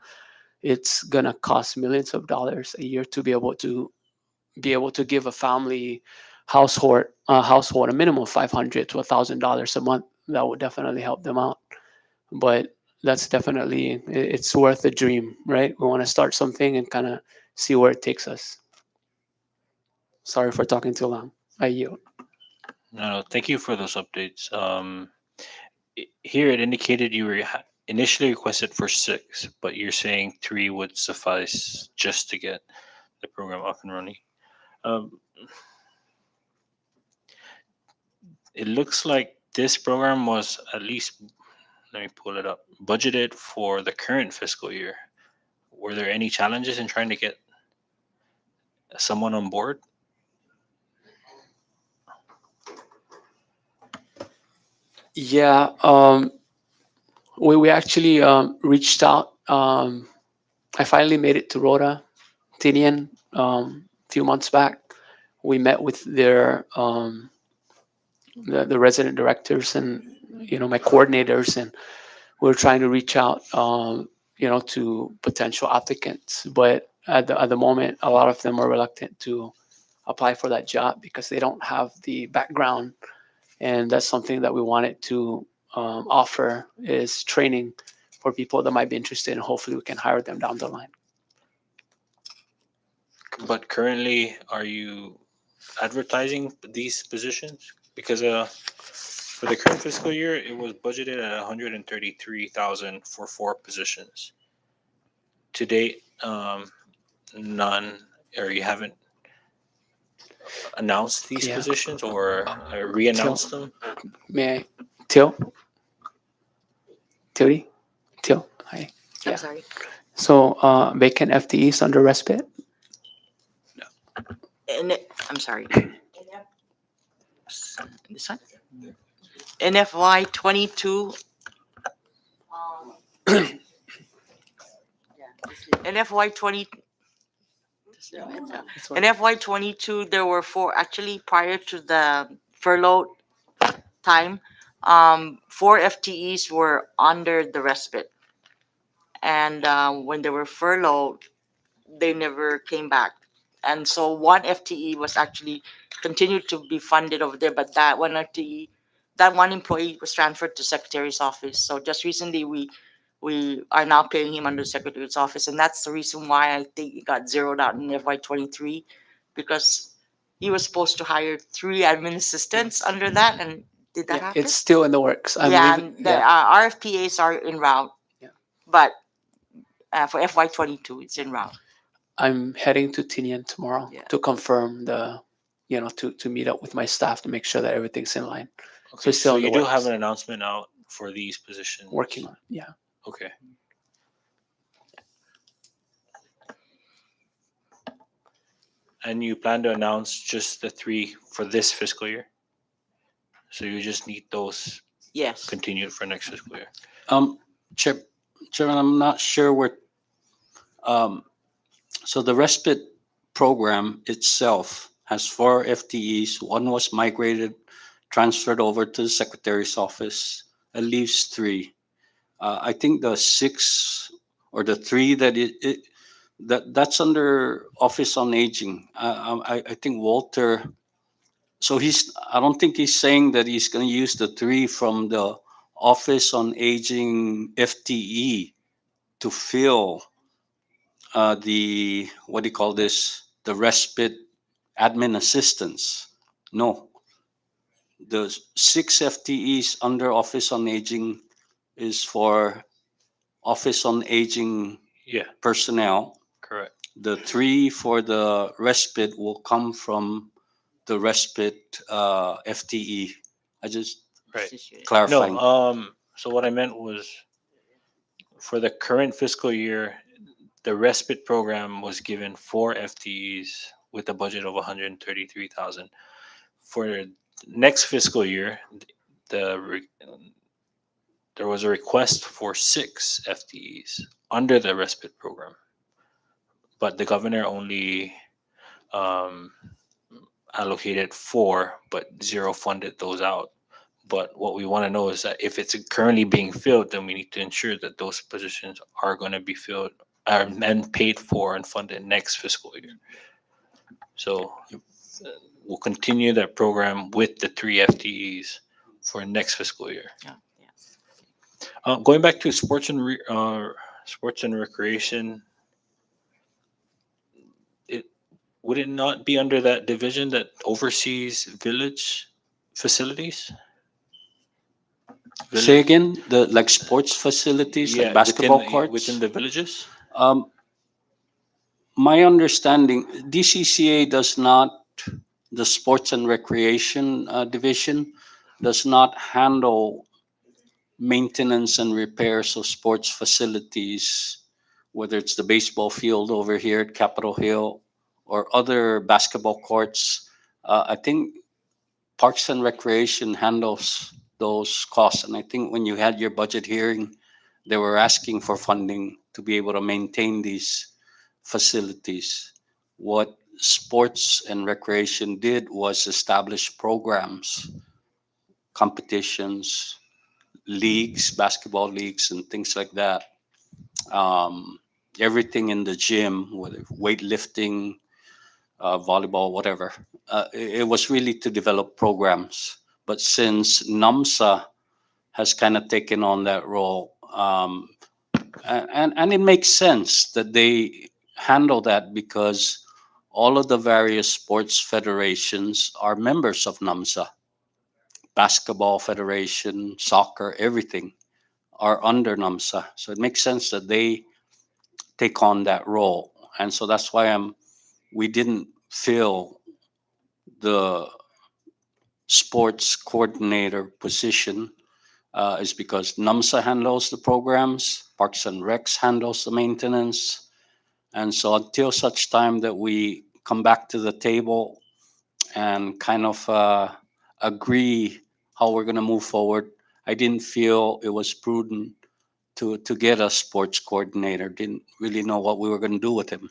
it's going to cost millions of dollars a year to be able to give a family household a minimum of $500 to $1,000 a month. That would definitely help them out. But that's definitely, it's worth the dream, right? We want to start something and kind of see where it takes us. Sorry for talking too long. I yield. No, thank you for those updates. Here it indicated you were initially requested for 6, but you're saying 3 would suffice just to get the program up and running. Um, it looks like this program was at least, let me pull it up, budgeted for the current fiscal year. Were there any challenges in trying to get someone on board? Yeah, we actually reached out. I finally made it to Rhoda, Tinian, a few months back. We met with the resident directors and my coordinators, and we are trying to reach out to potential applicants. But at the moment, a lot of them are reluctant to apply for that job because they don't have the background, and that's something that we wanted to offer is training for people that might be interested, and hopefully we can hire them down the line. But currently, are you advertising these positions? Because for the current fiscal year, it was budgeted at 133,000 for 4 positions. To date, none, or you haven't announced these Yeah. positions or re-announced them. May I? Till? Tilly? Till? Hi. I'm Yeah. sorry. So vacant FTEs under Respite? I'm sorry. This one? In FY 22, in FY 20, in FY 22, there were 4, actually prior to the furlough time, 4 FTEs were under the respite. And when they were furloughed, they never came back. And so 1 FTE was actually continued to be funded over there, but that 1 FTE, that 1 employee was transferred to secretary's office. So just recently, we are now paying him under the secretary's office, and that's the reason why I think it got zeroed out in FY 23, because he was supposed to hire 3 admin assistants under that, and did that Yeah, happen? it's still in the works. I'm Yeah, leaving. and the RFPAs are en route. Yeah. But for FY 22, it's en route. I'm heading to Tinian tomorrow Yeah. to confirm to meet up with my staff to make sure that everything's in line. Okay, it's still so in the you do works. have an announcement out for these positions. Working on it. Yeah. Okay. And you plan to announce just the 3 for this fiscal year? So you just need those Yes. continued for next fiscal year? Chairman, I'm not sure where, so the respite program itself has 4 FTEs. 1 was migrated, transferred over to the secretary's office. It leaves 3. I think the 6 or the 3 that's under Office on Aging. I think Walter, so I don't think he's saying that he's going to use the 3 from the Office on Aging FTE to fill what do you call this, the respite admin assistance. No, the 6 FTEs under Office on Aging is for Office on Aging Yeah, personnel. correct. The 3 for the respite will come from the respite FTE. I just Right. Business unit. clarifying. No, so what I meant was for the current fiscal year, the respite program was given 4 FTEs with a budget of 133,000. For next fiscal year, the there was a request for 6 FTEs under the respite program, but the governor only um, allocated 4, but zero funded those out. But what we want to know is that if it's currently being filled, then we need to ensure that those positions are going to be filled and paid for and funded next fiscal year. So we'll continue that program with the 3 FTEs for next fiscal year. Yeah, yeah. Going back to sports and recreation, it would it not be under that division that oversees village facilities? Say again, the like sports facilities, like basketball courts. within the villages. Um, my understanding, DCCA does not, the sports and recreation division does not handle maintenance and repairs of sports facilities, whether it's the baseball field over here at Capitol Hill or other basketball courts. I think Parks and Recreation handles those costs. And I think when you had your budget hearing, they were asking for funding to be able to maintain these facilities. What Sports and Recreation did was establish programs, competitions, leagues, basketball leagues, and things like that. Um, Everything in the gym, whether weightlifting, volleyball, whatever. It was really to develop programs. But since NUMSA has kind of taken on that role, and it makes sense that they handle that because all of the various sports federations are members of NUMSA. Basketball federation, soccer, everything are under NUMSA. So it makes sense that they take on that role. And so that's why we didn't fill the sports coordinator position is because NUMSA handles the programs, Parks and Recs handles the maintenance. And so until such time that we come back to the table and kind of agree how we're going to move forward, I didn't feel it was prudent to get a sports coordinator. Didn't really know what we were going to do with him.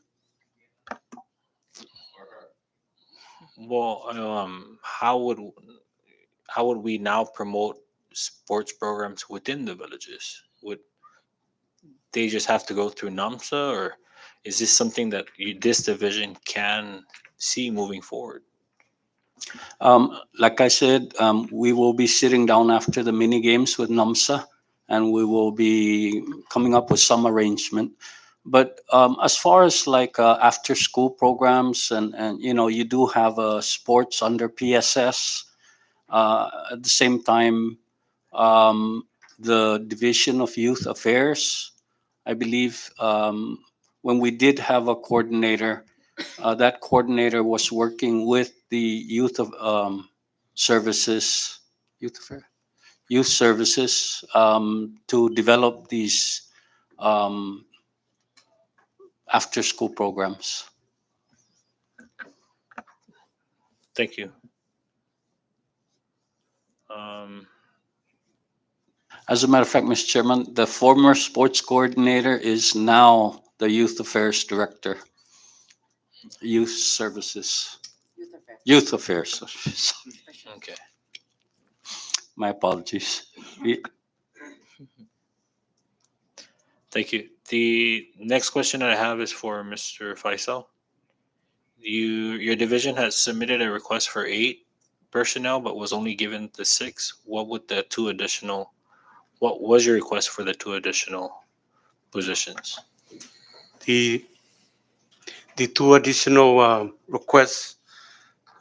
Well, how would we now promote sports programs within the villages? Would they just have to go through NAMSA, or is this something that this division can see moving forward? Like I said, we will be sitting down after the mini games with NUMSA, and we will be coming up with some arrangement. But as far as like after school programs and you do have sports under PSS. At the same time, the Division of Youth Affairs, I believe, when we did have a coordinator, that coordinator was working with the youth of services, youth affair, youth services to develop these um, after-school programs. Thank you. Um, As a matter of fact, Mr. Chairman, the former sports coordinator is now the youth affairs director. Youth services. Youth affairs. okay. My apologies. Thank you. The next question I have is for Mr. Faisal. Your division has submitted a request for 8 personnel, but was only given the 6. What was your request for the 2 additional positions? The 2 additional requests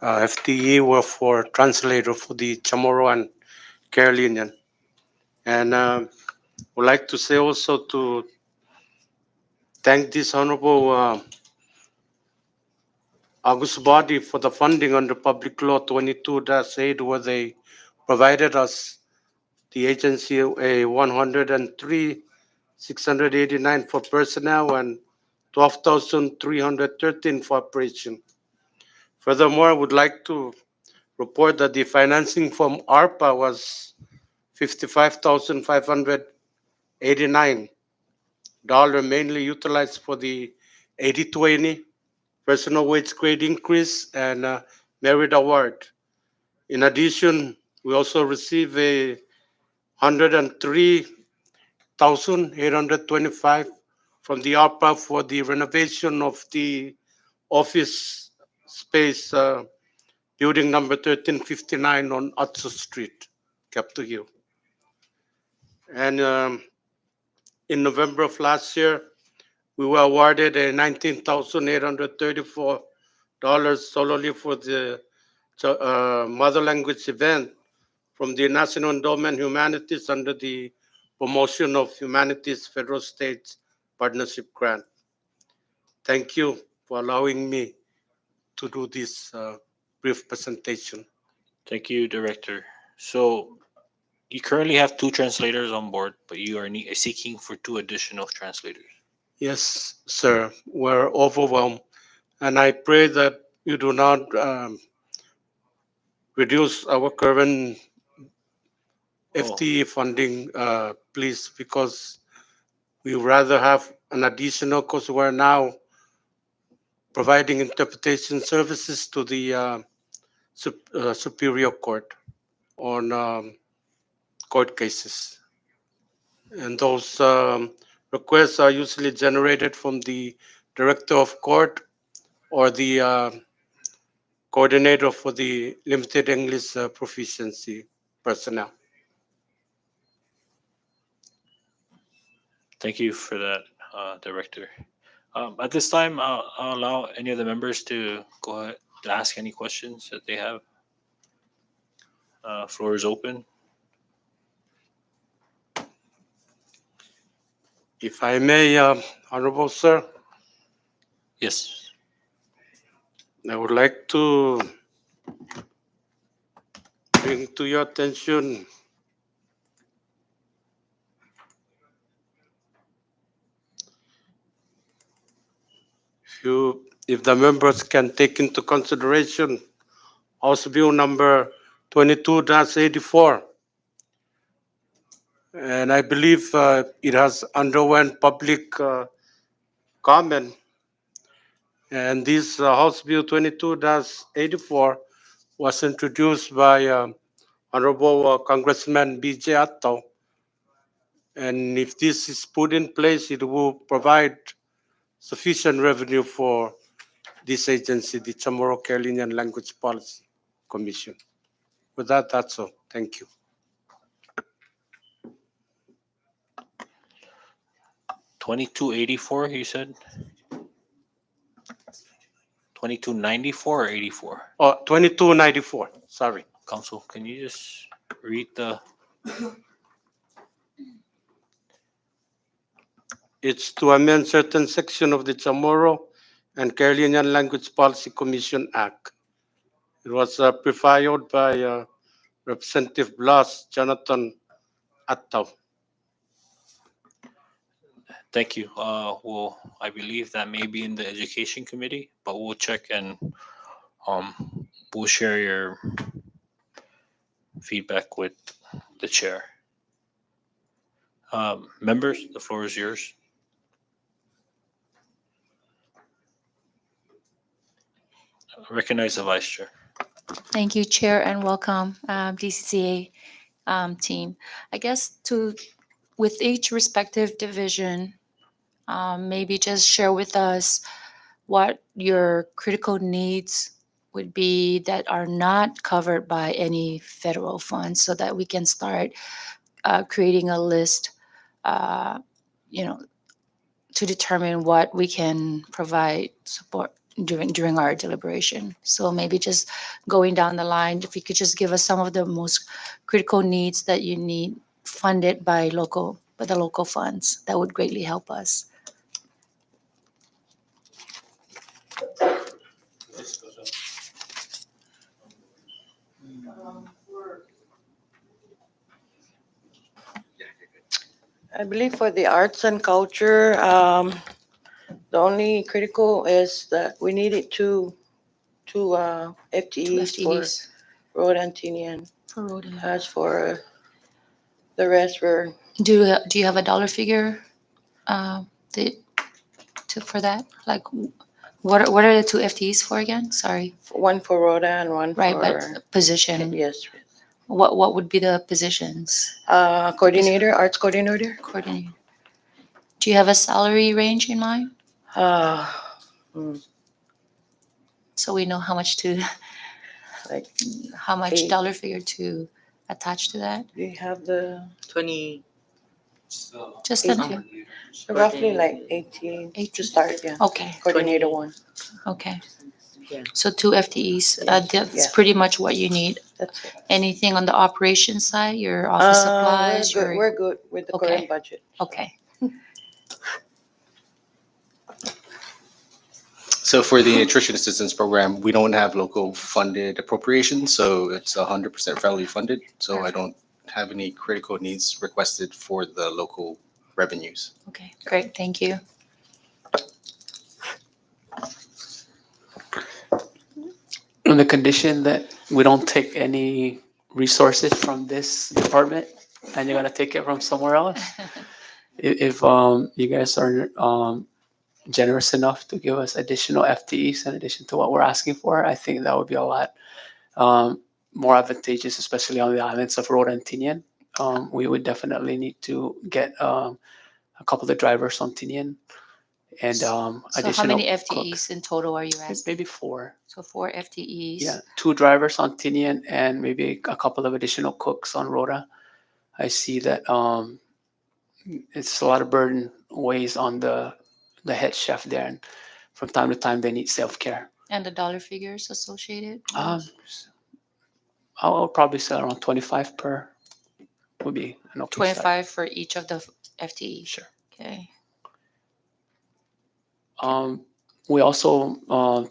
FTE were for translator for the Chamorro and Carolinian. And would like to say also to thank this honorable August body for the funding under Public Law 22-8, where they provided us, the agency, a 103,689 for personnel and 12,313 for operation. Furthermore, I would like to report that the financing from ARPA was $55,589, mainly utilized for the 80/20 personal wage grade increase and merit award. In addition, we also received a 103,825 from the ARPA for the renovation of the office space, building number 1359 on Utsu Street, Capitol Hill. And in November of last year, we were awarded a $19,834 solely for the mother language event from the National Endowment Humanities under the Promotion of Humanities Federal States Partnership Grant. Thank you for allowing me to do this brief presentation. Thank you, Director. So you currently have two translators on board, but you are seeking for two additional translators. Yes, sir, we're overwhelmed, and I pray that you do not reduce our current FTE funding, please, because we rather have an additional, because we're now providing interpretation services to the Superior Court on court cases. And those requests are usually generated from the Director of Court or the coordinator for the limited English proficiency personnel. Thank you for that, Director. At this time, I'll allow any of the members to go ahead to ask any questions that they have. Floor is open. If I may, Honorable Sir, Yes. I would like to bring to your attention if the members can take into consideration House Bill number 22-84. And I believe it has underwent public comment. And this House Bill 22-84 was introduced by Honorable Congressman B.J. Atto. And if this is put in place, it will provide sufficient revenue for this agency, the Chamorro Carolinian Language Policy Commission. With that, that's all. Thank you. 2284, you said? 2294 or 84? Oh, 2294, sorry. Counsel, can you just read the? It's to amend certain section of the Chamorro and Carolinian Language Policy Commission Act. It was pre-filed by Representative Blas Jonathan Atto. Thank you. Well, I believe that may be in the Education Committee, but we'll check and we'll share your feedback with the chair. Members, the floor is yours. Recognize the Vice Chair. Thank you, Chair, and welcome, DCCA team. I guess with each respective division, maybe just share with us what your critical needs would be that are not covered by any federal funds, so that we can start creating a list, to determine what we can provide support, during our deliberation. So maybe just going down the line, if you could just give us some of the most critical needs that you need funded by the local funds, that would greatly help us. I believe for the arts and culture, the only critical is that we needed two Two FTEs for FTEs road and Tinian. for road and. As for the rest, we're Do you have a dollar figure, the, for that? Like, what are the two FTEs for again? Sorry. one for Rhoda and one Right, for. but position, Yes. what would be the positions? Coordinator, arts coordinator. Coordinator. Do you have a salary range in mind? Uh, So we know how much to, like, how much Eight. dollar figure to attach to that? do you have the 20. Just Eight. a, roughly like 18 to 18. start? Yeah. Okay, Coordinator 20. one. okay. Yeah. So two FTEs, that's Yeah. pretty much what you need. That's it. Anything on the operations side, your office supplies, We're good. your, We're good with the Okay. current budget. okay. So for the nutrition assistance program, we don't have local funded appropriations, so it's 100% federally funded. So I don't have any critical needs requested for the local revenues. Okay, great, thank you. On the condition that we don't take any resources from this department and you're gonna take it from somewhere else. If you guys are generous enough to give us additional FTEs in addition to what we're asking for, I think that would be a lot more advantageous, especially on the islands of Rhoda and Tinian. We would definitely need to get a couple of the drivers on Tinian and So how additional many cooks. FTEs in total are you asking? Maybe four. So 4 FTEs? Yeah, 2 drivers on Tinian and maybe a couple of additional cooks on Rhoda. I see that it's a lot of burden weighs on the head chef there, and from time to time they need self-care. And the dollar figures associated? Um, I'll probably say around 25 per would be an okay start. 25 for each of the FTEs? Sure. Okay. We also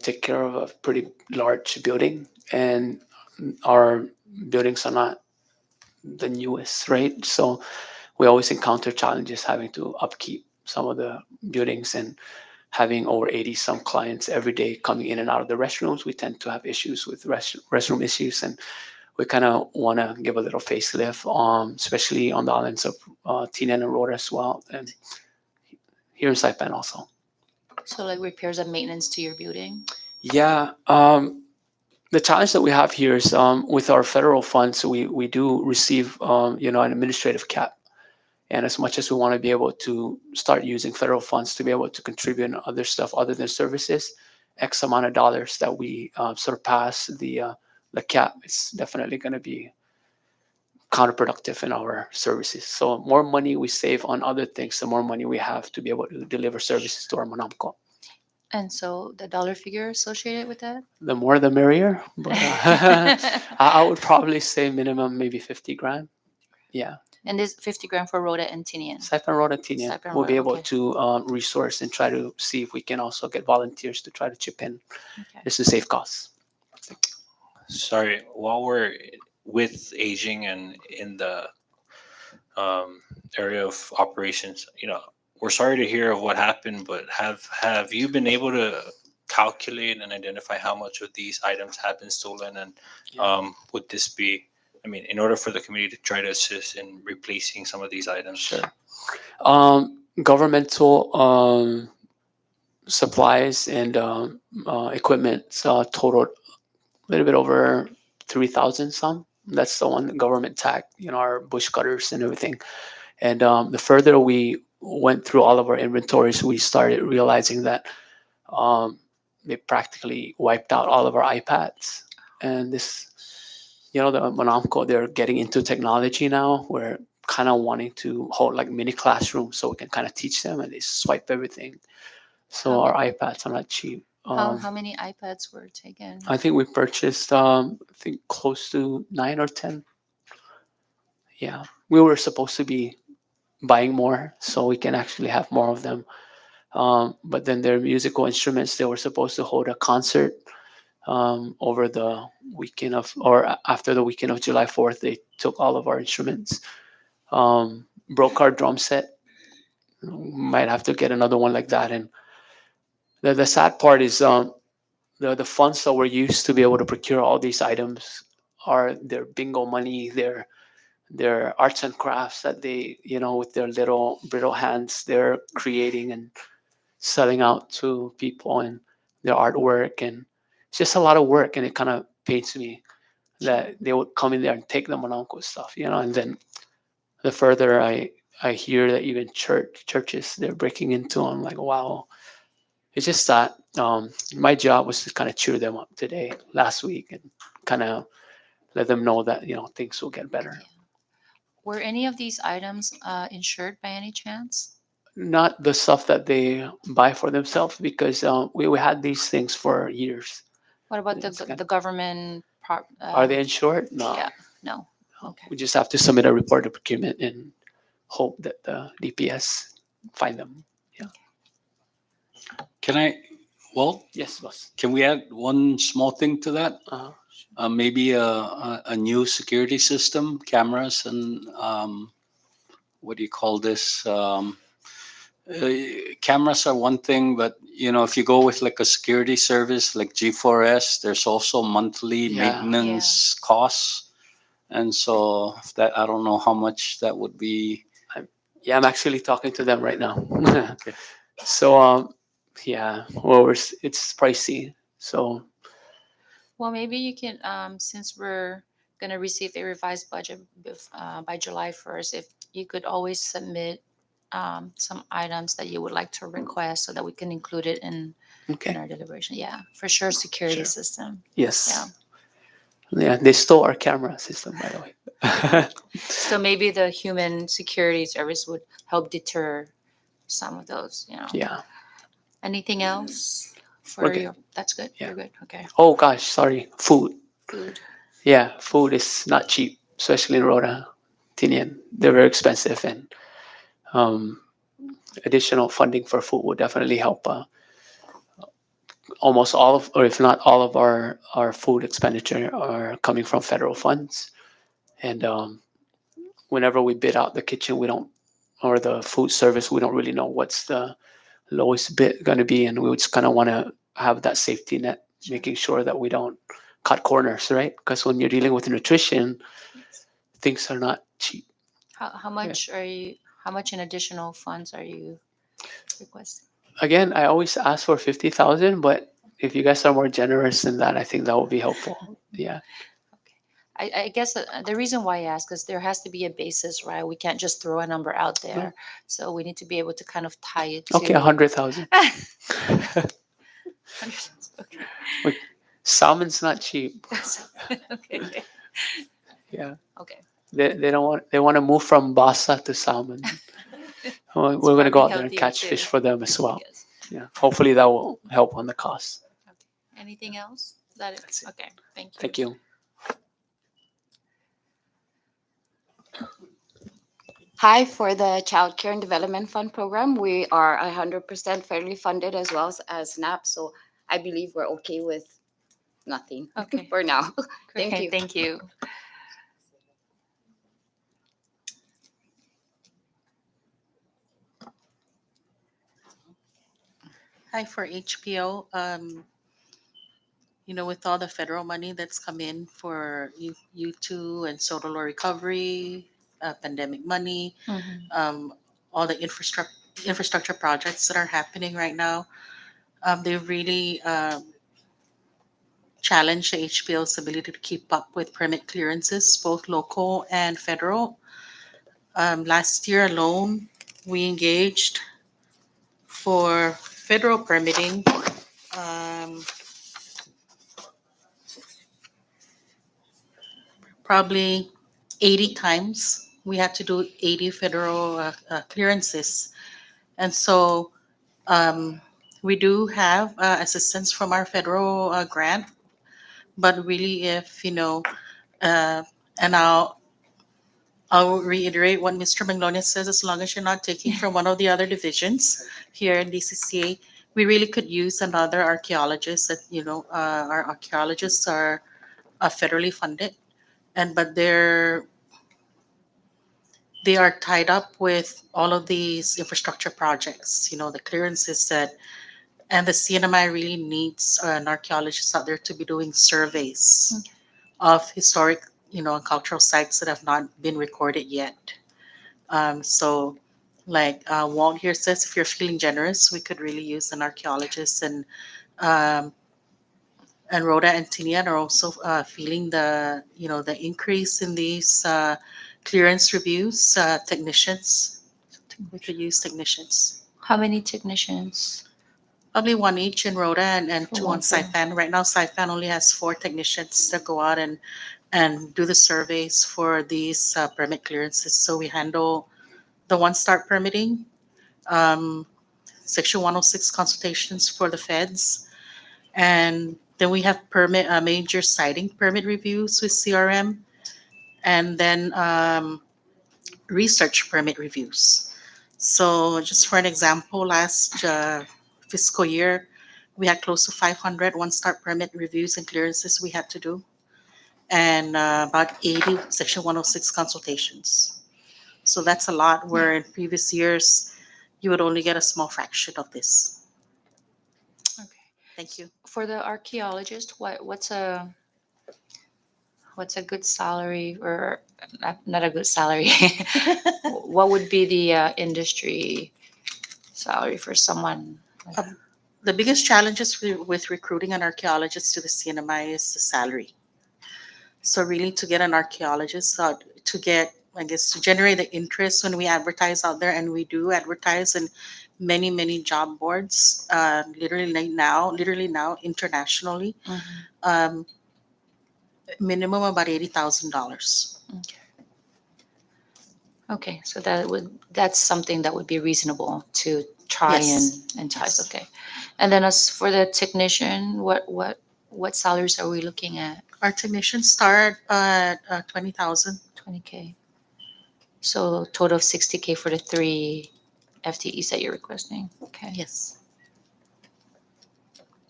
take care of a pretty large building, and our buildings are not the newest, right? So we always encounter challenges having to upkeep some of the buildings, and having over 80 some clients every day coming in and out of the restrooms, we tend to have issues with restroom issues, and we kind of want to give a little facelift, especially on the islands of Tinian and Rhoda as well, and here in Saipan also. So like repairs and maintenance to your building? Yeah, the challenge that we have here is with our federal funds, we do receive an administrative cap. And as much as we want to be able to start using federal funds to be able to contribute in other stuff other than services, X amount of dollars that we surpass the cap, it's definitely going to be counterproductive in our services. So more money we save on other things, the more money we have to be able to deliver services to our Monamco. And so the dollar figure associated with that? The more the merrier, but I would probably say minimum maybe 50 grand. Yeah. And this 50 grand for Rhoda and Tinian? Saipan Road and Tinian Saipan will be Road, able okay. to resource and try to see if we can also get volunteers to try to chip in. Okay. Just to save costs. Sorry, while we're with aging and in the area of operations, we're sorry to hear of what happened, but have you been able to calculate and identify how much of these items have been stolen? And would this be, in order for the community to try to assist in replacing some of these items? Sure. Governmental supplies and equipment totaled a little bit over 3,000 some. That's the one government tag, our bush cutters and everything. And the further we went through all of our inventories, we started realizing that they practically wiped out all of our iPads. And this, the Monamco, they're getting into technology now. We're kind of wanting to hold like mini classrooms so we can kind of teach them, and they swipe everything. So our iPads are not cheap. How many iPads were taken? I think we purchased, I think close to 9 or 10. Yeah, we were supposed to be buying more so we can actually have more of them. But then their musical instruments, they were supposed to hold a concert over the weekend of, or after the weekend of July 4th. They took all of our instruments, broke our drum set. Might have to get another one like that. And the sad part is the funds that were used to be able to procure all these items are their bingo money, their arts and crafts that they, with their little brittle hands, they're creating and selling out to people, and their artwork. And it's just a lot of work, and it kind of pains me that they would come in there and take the Mononco stuff, and then the further I hear that even churches, they're breaking into, I'm like, wow. It's just that my job was to kind of cheer them up today, last week, and kind of let them know that things will get better. Were any of these items insured by any chance? Not the stuff that they buy for themselves, because we had these things for years. What about It's the government? Are they insured? No. Yeah, no. Okay. We just have to submit a report of procurement and hope that the DPS find them. Yeah. Can I, well, Yes, boss. can we add one small thing to that? Uh, Maybe a new security system, cameras, and what do you call this? Cameras are one thing, but if you go with like a security service like G4S, there's also monthly Yeah. maintenance costs, and so that I don't know how much that would be. yeah, I'm actually talking to them right now. Okay. So, yeah, well, it's pricey. So, Well, maybe you can, since we're gonna receive a revised budget by July 1st, if you could always submit some items that you would like to request so that we can include it in okay. our deliberation. Yeah, for sure, security Sure. system. Yes. Yeah, they stole our camera system, by the way. So maybe the human security service would help deter some of those, Yeah. Anything else for We're good. you? That's good. Yeah. You're good. Okay. Oh gosh, sorry. Food. Food. Yeah, food is not cheap, especially in Rota, Tinian. They're very expensive, and um, additional funding for food would definitely help. Almost all of, or if not all of our food expenditure are coming from federal funds. And whenever we bid out the kitchen, we don't, or the food service, we don't really know what's the lowest bid going to be. And we just kind of want to have that safety net, making sure that we don't cut corners, right? Because when you're dealing with nutrition, things are not cheap. How much are you? How much in additional funds are you requesting? Again, I always ask for 50,000, but if you guys are more generous than that, I think that would be helpful. Yeah. I guess the reason why I ask is there has to be a basis, right? We can't just throw a number out there. So we need to be able to kind of tie it to. Okay, 100,000. Okay. Salmon's not cheap. Okay. Yeah. Okay. They want to move from basa to salmon. We're going to go out there and healthier catch too. fish for them as well. Yes. Yeah. Hopefully that will help on the cost. Anything else? That's it. Okay. Thank you. Thank you. Hi, for the Child Care and Development Fund program, we are 100% federally funded as well as SNAP. So I believe we're okay with nothing Okay. for now. Thank Okay, you. Thank you. Hi, for HPO, with all the federal money that's come in for U2 and Solar recovery, pandemic money, all the infrastructure projects that are happening right now, they've really challenged the HPL's ability to keep up with permit clearances, both local and federal. Last year alone, we engaged for federal permitting. Probably 80 times. We had to do 80 federal clearances. And so We do have assistance from our federal grant, but really, if and I'll reiterate what Mr. Magnolia says, as long as you're not taking from one of the other divisions here in DCCA, we really could use another archaeologist that, our archaeologists are federally funded, but they are tied up with all of these infrastructure projects, the clearances and the CNMI really needs an archaeologist out there to be doing surveys of historic, and cultural sites that have not been recorded yet. So, like Walt here says, if you're feeling generous, we could really use an archaeologist, um, and Rhoda and Tinian are also feeling the increase in these clearance reviews, technicians. We could use technicians. How many technicians? Probably one each in Rhoda and For two one on for- Saipan. Right now, Saipan only has 4 technicians that go out and do the surveys for these permit clearances. So we handle the one-start permitting, um, Section 106 consultations for the feds, and then we have major siting permit reviews with CRM, and then research permit reviews. So just for an example, last fiscal year, we had close to 500 one-start permit reviews and clearances we had to do, and about 80 Section 106 consultations. So that's a lot, where in previous years, you would only get a small fraction of this. Okay. Thank you. For the archaeologist, what's a good salary, or not a good salary? What would be the industry salary for someone? The biggest challenges with recruiting an archaeologist to the CNMI is the salary. So really, to get an archaeologist out, to generate the interest when we advertise out there, and we do advertise in many, many job boards, literally now internationally, Mhm. um, minimum about $80,000. Okay. Okay, so that's something that would be reasonable to try Yes. and entice. Yes. Okay, and then as for the technician, what salaries are we looking at? Our technicians start at 20,000. 20K. So total of 60K for the 3 FTEs that you're requesting. Okay. Yes,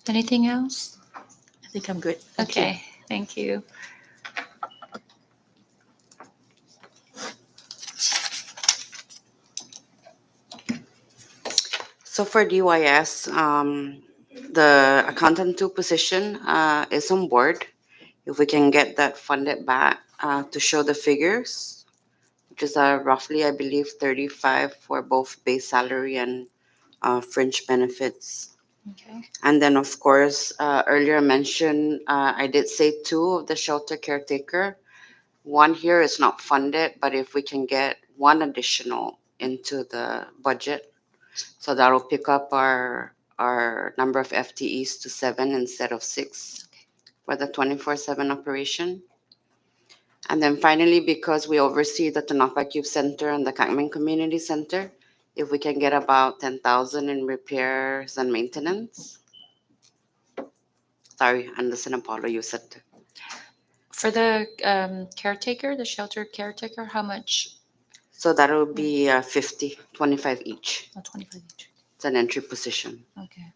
Anything else? I think I'm good. Thank you. Okay. Thank you. So for DYS, the accountant two position is on board. If we can get that funded back to show the figures, which is roughly, I believe, 35 for both base salary and fringe benefits. Okay. And then, of course, earlier mentioned, I did say two of the shelter caretaker. One here is not funded, but if we can get one additional into the budget, so that'll pick up our number of FTEs to 7 instead of 6 for the 24/7 operation. And then finally, because we oversee the Tonopah Youth Center and the Kangming Community Center, if we can get about 10,000 in repairs and maintenance. Sorry, and the San Paulo Youth Center. For the caretaker, the shelter caretaker, how much? So that'll be 50, 25 each. Oh, 25 each. It's an entry position. Okay.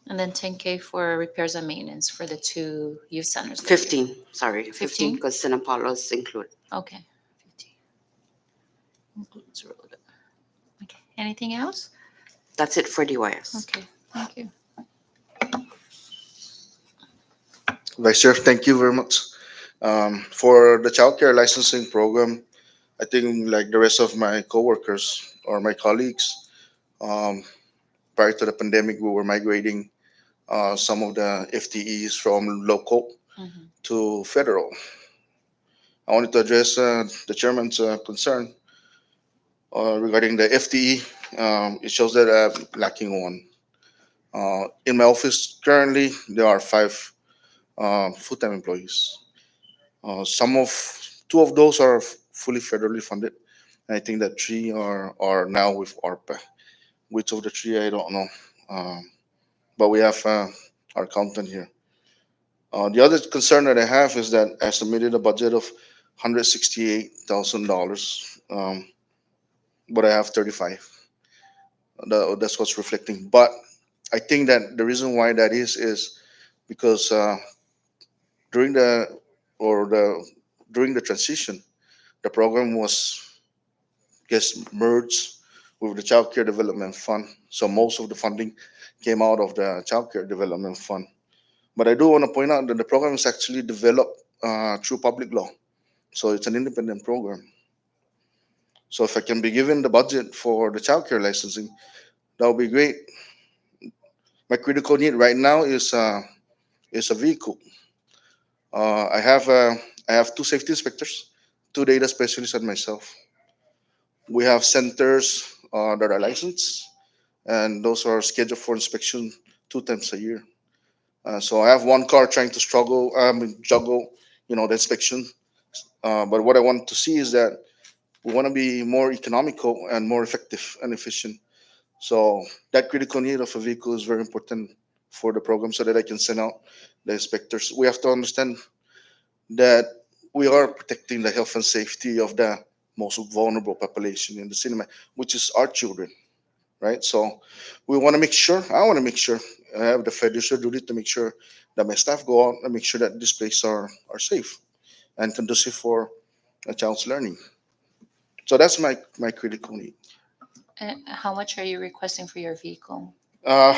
And then 10K for repairs and maintenance for the 2 youth centers. that you- 15, sorry, 15 15? because San Paulo's included. Okay. 15. Includes road. Okay. Anything else? That's it for DYS. Okay. Thank you. Vice Chair, thank you very much. For the childcare licensing program, I think like the rest of my coworkers or my colleagues, um, prior to the pandemic, we were migrating some of the FTEs from local Mhm. to federal. I wanted to address the chairman's concern regarding the FTE. It shows that I'm lacking one. In my office currently, there are 5 full-time employees. Some of 2 of those are fully federally funded. And I think that 3 are now with ARPA. Which of the three, I don't know. Um, but we have our accountant here. The other concern that I have is that I submitted a budget of $168,000, but I have 35. That's what's reflecting. But I think that the reason why that is because during the or the during the transition, the program was gets merged with the Child Care Development Fund. So most of the funding came out of the Child Care Development Fund. But I do want to point out that the program is actually developed through public law. So it's an independent program. So if I can be given the budget for the childcare licensing, that would be great. My critical need right now is a vehicle. I have two safety inspectors, two data specialists, and myself. We have centers that are licensed, and those are scheduled for inspection 2 times a year. So I have one car trying to juggle, the inspection. But what I want to see is that we want to be more economical and more effective and efficient. So that critical need of a vehicle is very important for the program so that I can send out the inspectors. We have to understand that we are protecting the health and safety of the most vulnerable population in the cinema, which is our children, right? So we want to make sure, I want to make sure, I have the fiduciary duty to make sure that my staff go out and make sure that these places are safe and conducive for a child's learning. So that's my critical need. How much are you requesting for your vehicle? Uh,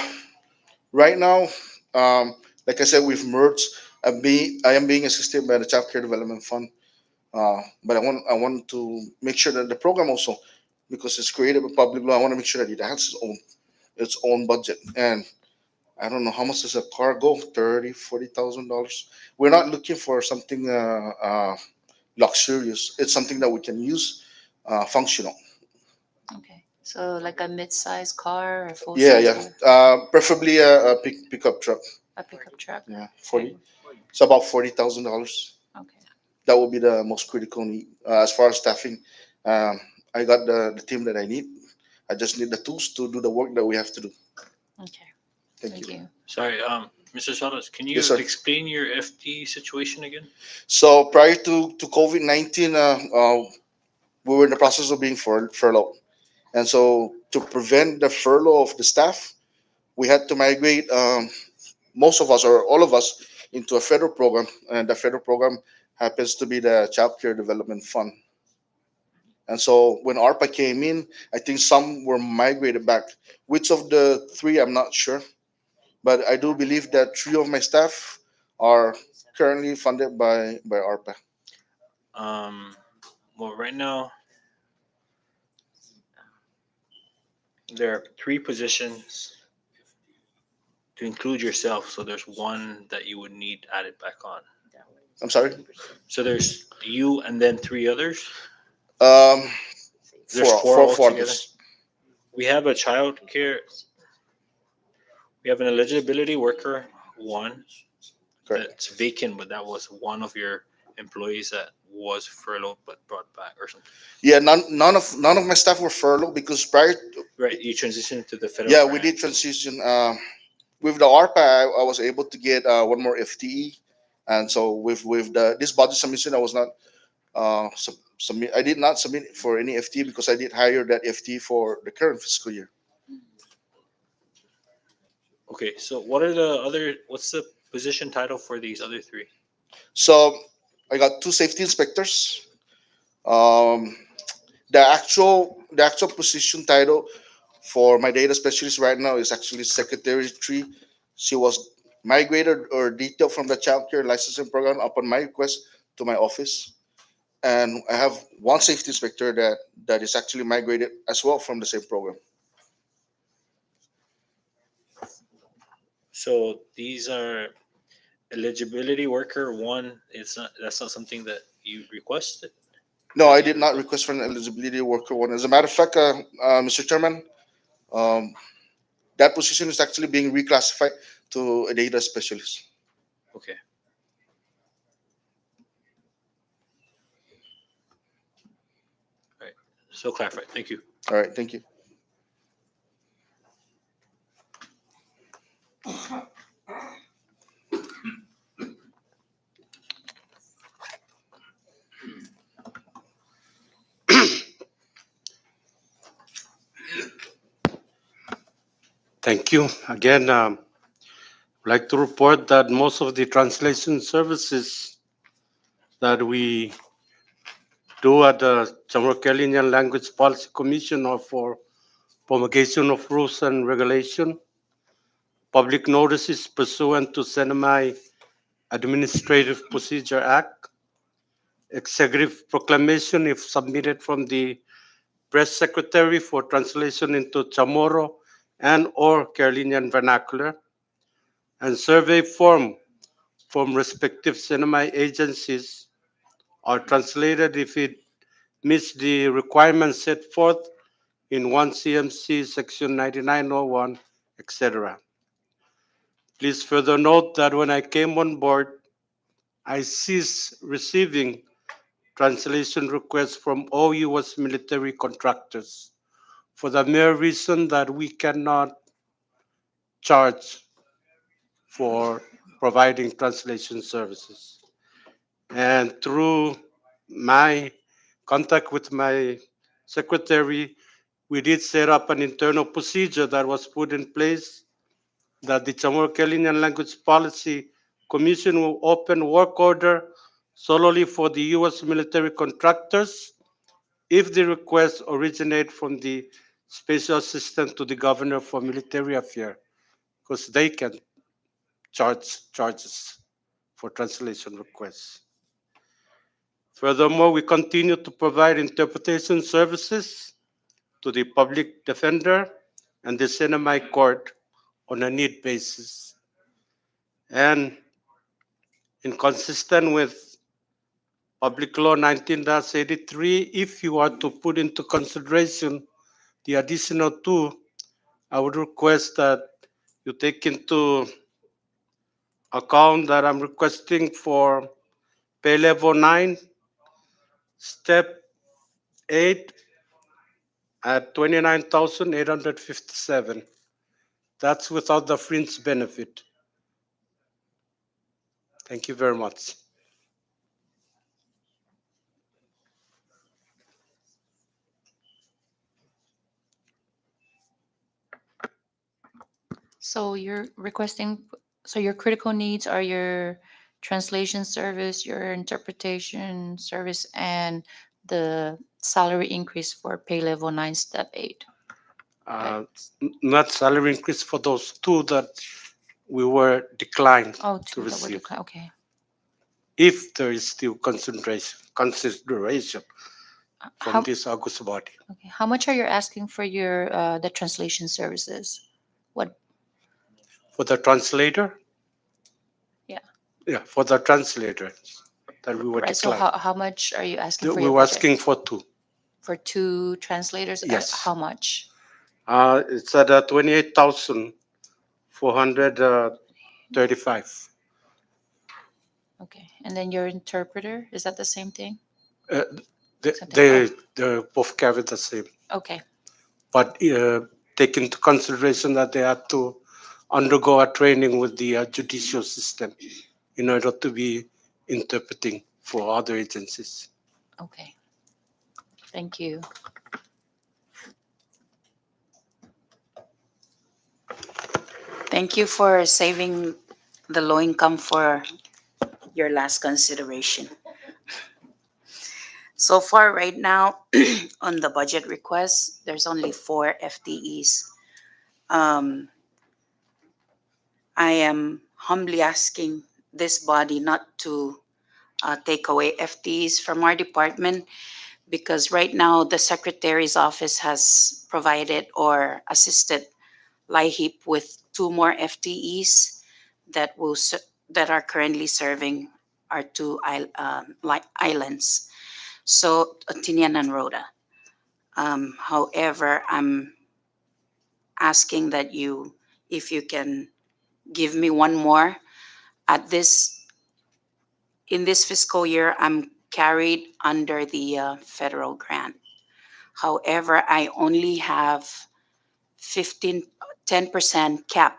right now, um, like I said, we've merged. I am being assisted by the Child Care Development Fund, but I want to make sure that the program also, because it's created by public law, I want to make sure that it has its own budget. And I don't know how much does a car go, 30, $40,000. We're not looking for something luxurious. It's something that we can use, functional. Okay, so like a mid-size car or Yeah, full-size yeah. car? Preferably a pickup truck. A pickup truck? Yeah, Okay. 40. It's about $40,000. Okay. That will be the most critical need. As far as staffing, um, I got the team that I need. I just need the tools to do the work that we have to do. Okay. Thank Thank you. you. Sorry, Mr. Salas, can you Yes, sir. explain your FT situation again? So prior to COVID-19, we were in the process of being furloughed. And so to prevent the furlough of the staff, we had to migrate most of us or all of us into a federal program. And the federal program happens to be the Child Care Development Fund. And so when ARPA came in, I think some were migrated back. Which of the three, I'm not sure. But I do believe that three of my staff are currently funded by ARPA. Um, well, right now there are three positions to include yourself. So there's one that you would need added back on. I'm sorry? So there's you and then three others. Um, There's four, four four, four altogether. others. We have a child care. We have an eligibility worker one Correct. that's vacant, but that was one of your employees that was furloughed but brought back or something. Yeah, none of my staff were furloughed because Right, you transitioned to the federal yeah, we grant. did transition. With the ARPA, I was able to get one more FTE, and so with this budget submission, I was not submit. I did not submit for any FTE because I did hire that FTE for the current fiscal year. Okay, so what are the other? What's the position title for these other three? So I got two safety inspectors. Um, the actual position title for my data specialist right now is actually secretary 3. She was migrated or detailed from the child care licensing program upon my request to my office. And I have one safety inspector that is actually migrated as well from the same program. So these are eligibility worker one. It's not. That's not something that you requested. No, I did not request for an eligibility worker one. As a matter of fact, Mr. Chairman, um, that position is actually being reclassified to a data specialist. Okay. All right. So clarified. Thank you. All right, thank you. Thank you. Again, I'd like to report that most of the translation services that we do at the Chamorro Language Policy Commission are for promulgation of rules and regulation, public notices pursuant to Semi Administrative Procedure Act, executive proclamation if submitted from the press secretary for translation into Chamorro and or Carolinian vernacular, and survey form from respective cinema agencies are translated if it meets the requirements set forth in 1 CMC section 9901, etc. Please further note that when I came on board, I ceased receiving translation requests from all U.S. military contractors for the mere reason that we cannot charge for providing translation services. And through my contact with my secretary, we did set up an internal procedure that was put in place that the Chamorro Language Policy Commission will open work order solely for the U.S. military contractors if the requests originate from the Special Assistant to the Governor for Military Affairs, because they can charge charges for translation requests. Furthermore, we continue to provide interpretation services to the public defender and the semi court on a need basis. And inconsistent with Public Law 19-83, if you are to put into consideration the additional two, I would request that you take into account that I'm requesting for pay level 9, step 8 at 29,857. That's without the fringe benefit. Thank you very much. So you're requesting, so your critical needs are your translation service, your interpretation service, and the salary increase for pay level 9, step 8. Not salary increase for those two that we were declined Oh, to two that were receive. declined. Okay. If there is still consideration from How, this August body. okay. How much are you asking for your the translation services? What? For the translator? Yeah. Yeah, for the translator that we were Right. So declined. how much are you asking for We your were budget? asking for two. For two translators? Yes. How much? It's at 28,435. Okay. And then your interpreter, is that the same thing? Uh, Something- they both carry the same. Okay. But take into consideration that they have to undergo a training with the judicial system in order to be interpreting for other agencies. Okay. Thank you. Thank you for saving the low income for your last consideration. So far, right now, on the budget request, there's only 4 FTEs. I am humbly asking this body not to take away FTEs from our department, because right now the secretary's office has provided or assisted LIHEAP with 2 more FTEs that that are currently serving our 2 islands, so Tinian and Rhoda. However, I'm asking that if you can give me 1 more at this. In this fiscal year, I'm carried under the federal grant. However, I only have 10% cap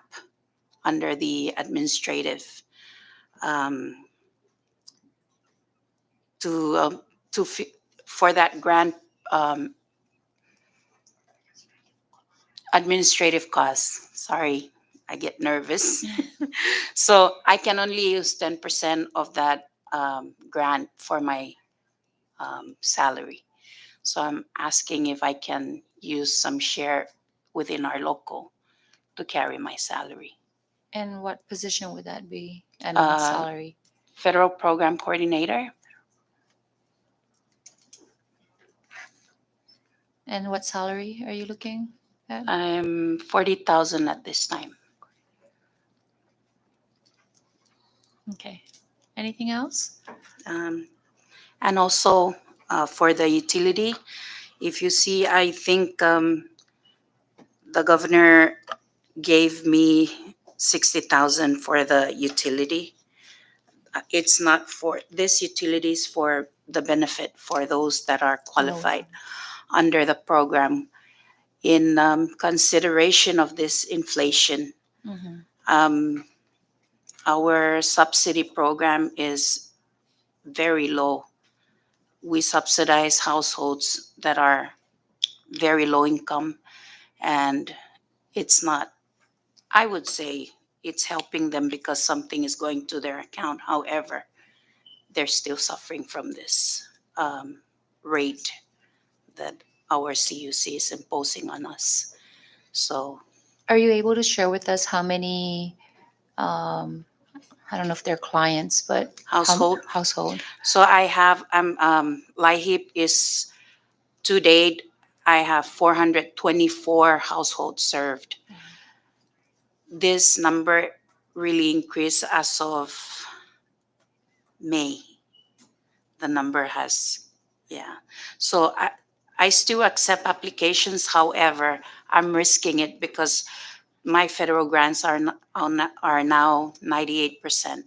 under the administrative um, to for that grant um, administrative costs. Sorry, I get nervous. So I can only use 10% of that grant for my salary. So I'm asking if I can use some share within our local to carry my salary. And what position would that be and Uh, salary? Federal Program Coordinator. And what salary are you looking at? I'm 40,000 at this time. Okay. Anything else? And also for the utility, if you see, I think the governor gave me 60,000 for the utility. It's not for this utilities for the benefit for those that are qualified under the program in consideration of this inflation. Mhm. Um, our subsidy program is very low. We subsidize households that are very low income, and it's not, I would say, it's helping them because something is going to their account. However, they're still suffering from this rate that our CUC is imposing on us. So Are you able to share with us how many, I don't know if they're clients, but household? So I have LIHEAP is to date I have 424 households served. This number really increased as of May. The number has, yeah. So I still accept applications. However, I'm risking it because my federal grants are now 98%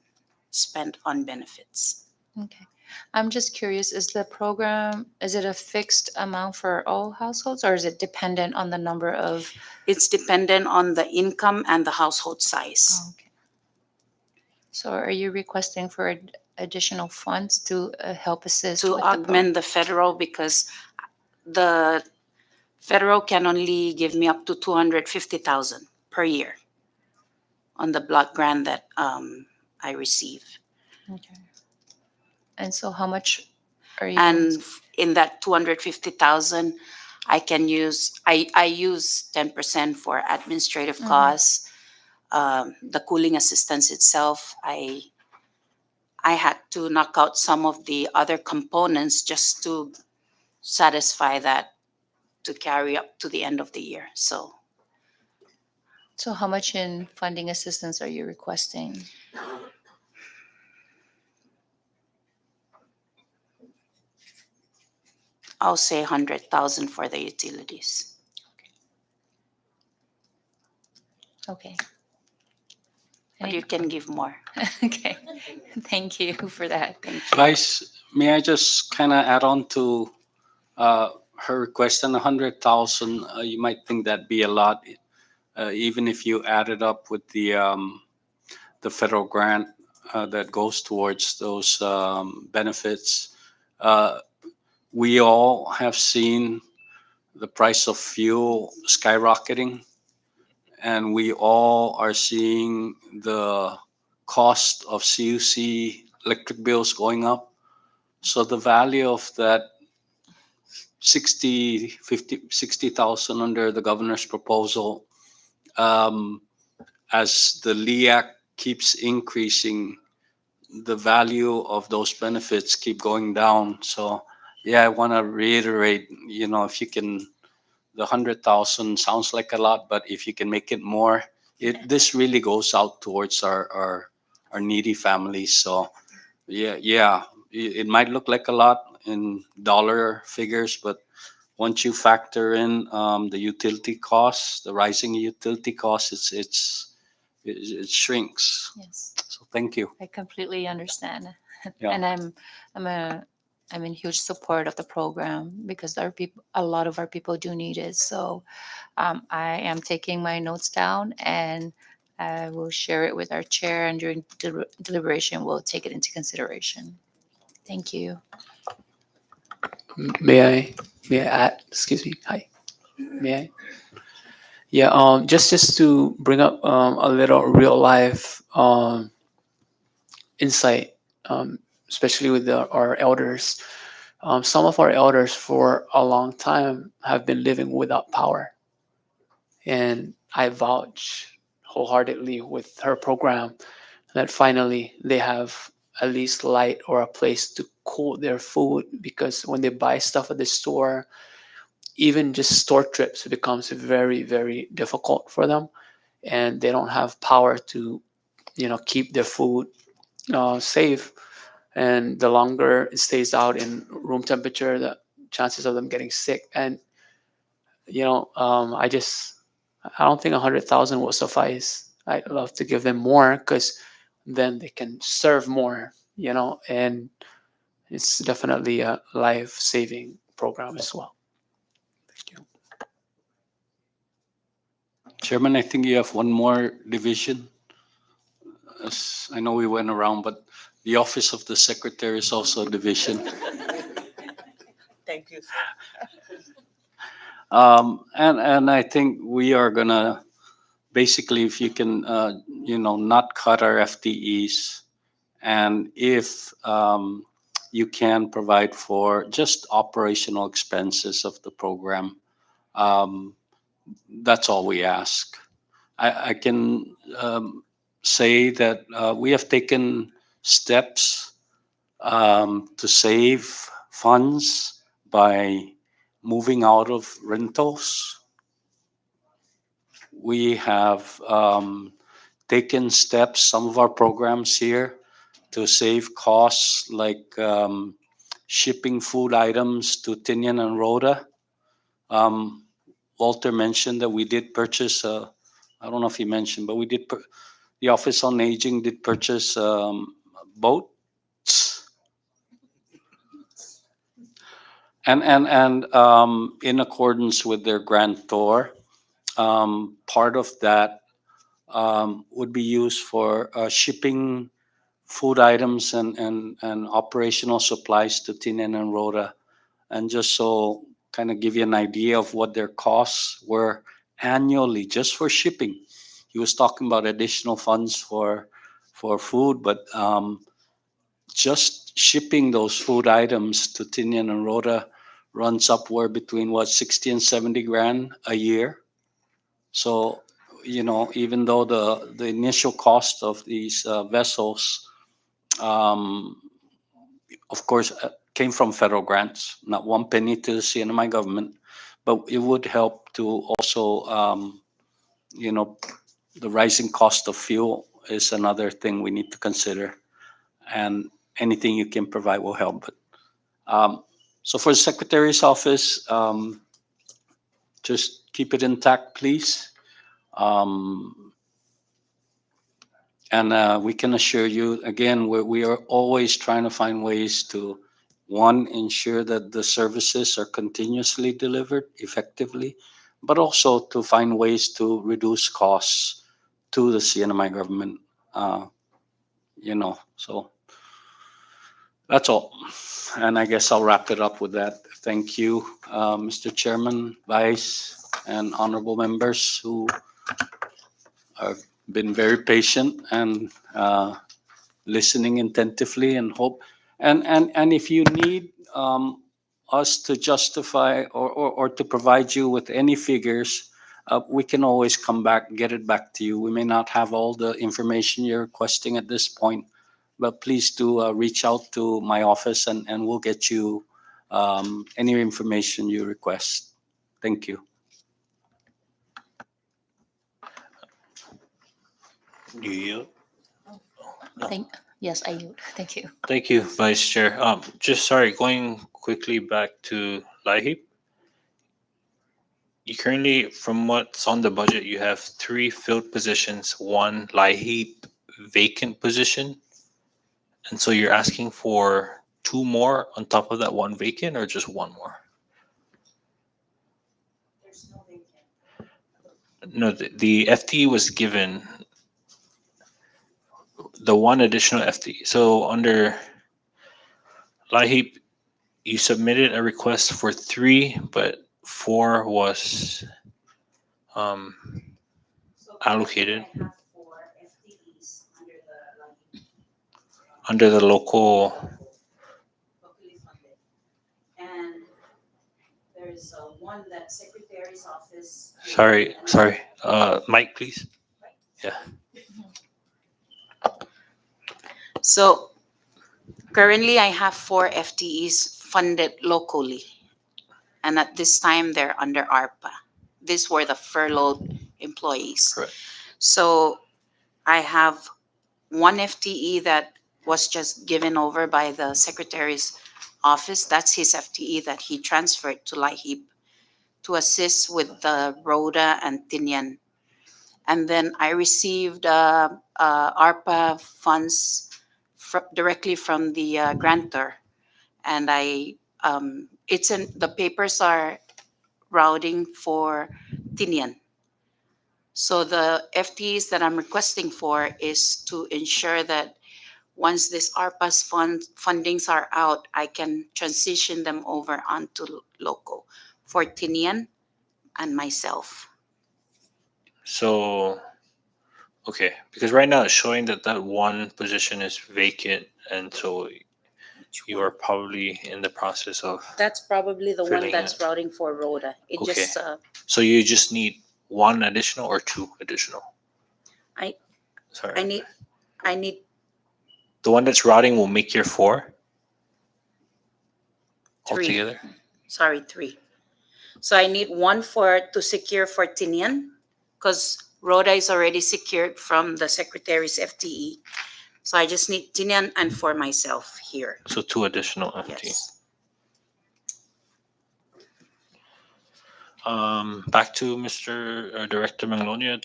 spent on benefits. Okay. I'm just curious, is the program, is it a fixed amount for all households or is it dependent on the number of? It's dependent on the income and the household size. Oh, okay. So are you requesting for additional funds to help assist To with augment the federal because the federal can only give me up to 250,000 per year on the block grant that I receive. Okay. And so how much are you? And in that 250,000, I can use, I use 10% for administrative costs. The cooling assistance itself, I had to knock out some of the other components just to satisfy that to carry up to the end of the year. So how much in funding assistance are you requesting? I'll say 100,000 for the utilities. Okay. But you can give more. Okay. Thank you for that. Thank you. Vice, may I just kind of add on to her request on 100,000? You might think that'd be a lot, even if you add it up with the federal grant that goes towards those benefits. We all have seen the price of fuel skyrocketing, and we all are seeing the cost of CUC electric bills going up. So the value of that 60,000 under the governor's proposal, as the LEAC keeps increasing, the value of those benefits keep going down. So yeah, I want to reiterate, if you can, the 100,000 sounds like a lot, but if you can make it more, this really goes out towards our needy families. So yeah, it might look like a lot in dollar figures, but once you factor in the utility costs, the rising utility costs, it shrinks. Yes. So thank you. I completely understand. Yeah. And I'm in huge support of the program because our people, a lot of our people do need it. So I am taking my notes down and I will share it with our chair, and during deliberation, we'll take it into consideration. Thank you. May I add? Excuse me. Hi. May I? Yeah. Just to bring up a little real life insight, especially with our elders. Some of our elders for a long time have been living without power, and I vouch wholeheartedly with her program that finally they have at least light or a place to cool their food, because when they buy stuff at the store, even just store trips becomes very, very difficult for them, and they don't have power to keep their food safe. And the longer it stays out in room temperature, the chances of them getting sick. And I don't think 100,000 will suffice. I'd love to give them more, because then they can serve more, and it's definitely a life-saving program as well. Thank you. Chairman, I think you have one more division. As I know we went around, but the office of the secretary is also a division. Thank you. And I think we are gonna basically, if you can, not cut our FTEs, and if you can provide for just operational expenses of the program, um, that's all we ask. I can say that we have taken steps to save funds by moving out of rentals. We have taken steps, some of our programs here, to save costs, like shipping food items to Tinian and Rhoda. Um, Walter mentioned that we did purchase, I don't know if he mentioned, but the Office on Aging did purchase boats. And in accordance with their grantor, part of that would be used for shipping food items and operational supplies to Tinen and Rhoda. And just so kind of give you an idea of what their costs were annually just for shipping. He was talking about additional funds for food, but just shipping those food items to Tinian and Rhoda runs upward between 60 and 70 grand a year. So, even though the initial cost of these vessels, um, of course, came from federal grants, not one penny to the CNMI government, but it would help to also, the rising cost of fuel is another thing we need to consider, and anything you can provide will help. But so for the Secretary's office, just keep it intact, please. Um, and we can assure you, again, we are always trying to find ways to, one, ensure that the services are continuously delivered effectively, but also to find ways to reduce costs to the CNMI government. So that's all. And I guess I'll wrap it up with that. Thank you, Mr. Chairman, Vice, and honorable members who have been very patient and listening attentively, and hope. And if you need us to justify or to provide you with any figures, we can always come back, get it back to you. We may not have all the information you're requesting at this point, but please do reach out to my office, and we'll get you any information you request. Thank you. Do you? No. Yes, I yield. Thank you. Thank you, Vice Chair. Just sorry, going quickly back to LIHEAP. You currently, from what's on the budget, you have 3 filled positions, 1 LIHEAP vacant position. And so you're asking for 2 more on top of that 1 vacant, or just 1 more? No, the FTE was given the one additional FTE. So under LIHEAP, you submitted a request for 3, but 4 was um, allocated under the local. And there's one that Secretary's Office. Sorry. Mike, please. Yeah. So currently I have 4 FTEs funded locally. And at this time, they're under ARPA. These were the furloughed employees. Correct. So I have 1 FTE that was just given over by the Secretary's Office. That's his FTE that he transferred to LIHEAP to assist with the RODA and Tinian. And then I received ARPA funds directly from the grantor. And the papers are routing for Tinian. So the FTEs that I'm requesting for is to ensure that once this ARPA's fundings are out, I can transition them over onto local for Tinian and myself. So, okay, because right now it's showing that that one position is vacant, and so you are probably in the process of. That's probably the one Filling that's it. routing for Rhoda. It Okay. just So you just need 1 additional or 2 additional? I Sorry. I need The one that's routing will make your 4 3. altogether? Sorry, 3. So I need 1 to secure for Tinian, because Rhoda is already secured from the Secretary's FTE. So I just need Tinian and for myself here. So 2 additional FT. Yes. Back to Mr. Director Manglonia.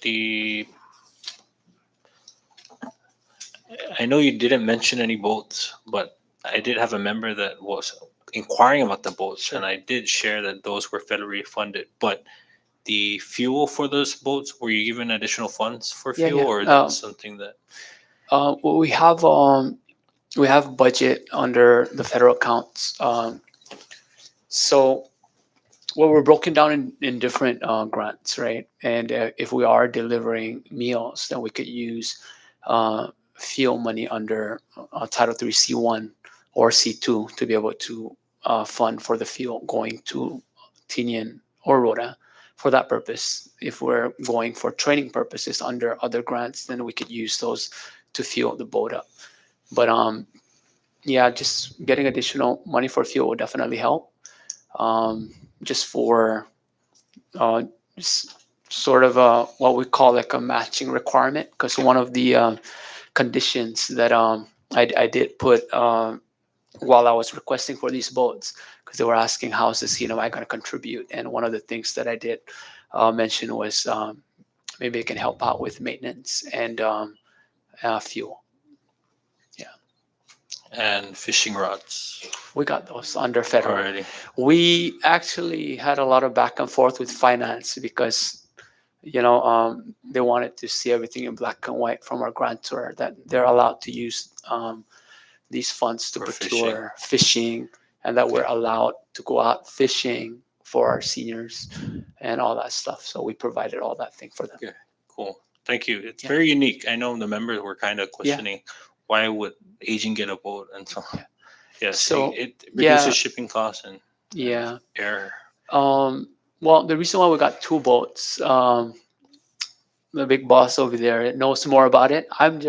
I know you didn't mention any boats, but I did have a member that was inquiring about the boats, and I did share that those were federally funded. But the fuel for those boats, were you given additional funds for Yeah, fuel, yeah. or that's something that? Well, we have budget under the federal accounts. So well, we're broken down in different grants, right? And if we are delivering meals, then we could use fuel money under Title III C1 or C2 to be able to fund for the fuel going to Tinian or Rhoda for that purpose. If we're going for training purposes under other grants, then we could use those to fuel the boat up. But yeah, just getting additional money for fuel would definitely help. Just for just sort of what we call like a matching requirement, because one of the conditions that I did put while I was requesting for these boats, because they were asking how is the CNMI going to contribute, and one of the things that I did mention was maybe it can help out with maintenance and fuel. And fishing rods We got those under federal. already. We actually had a lot of back and forth with finance because, they wanted to see everything in black and white from our grantor that they're allowed to use these funds to For procure fishing, and that we're allowed to go out fishing for our seniors and all that stuff. So we provided all that thing for them. Okay. Cool. Thank you. It's Yeah. very unique. I know the members were kind of questioning why would aging get a boat, and so yes, So, it reduces yeah. shipping costs and Yeah. air. Well, the reason why we got 2 boats, the big boss over there knows more about it. I'm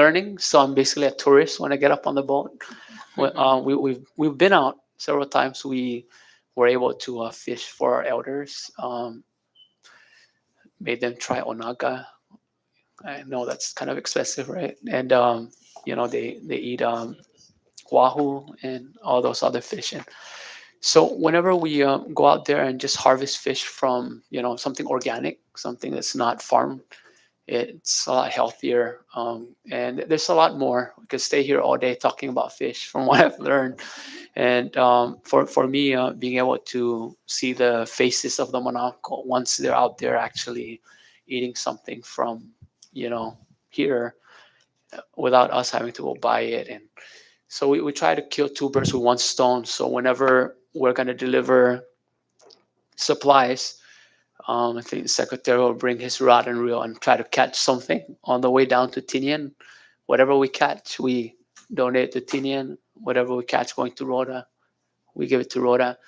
learning, so I'm basically a tourist when I get up on the boat. We've been out several times. We were able to fish for our elders. Made them try onaga. I know that's kind of expensive, right? And they eat wahoo and all those other fish. And so whenever we go out there and just harvest fish from something organic, something that's not farmed, it's a lot healthier, and there's a lot more. We could stay here all day talking about fish from what I've learned. And for me, being able to see the faces of the Monaco once they're out there actually eating something from here, without us having to go buy it. And so we try to kill two birds with one stone. So whenever we're going to deliver supplies, I think the secretary will bring his rod and reel and try to catch something on the way down to Tinian. Whatever we catch, we donate to Tinian. Whatever we catch going to Rhoda, we give it to Rhoda.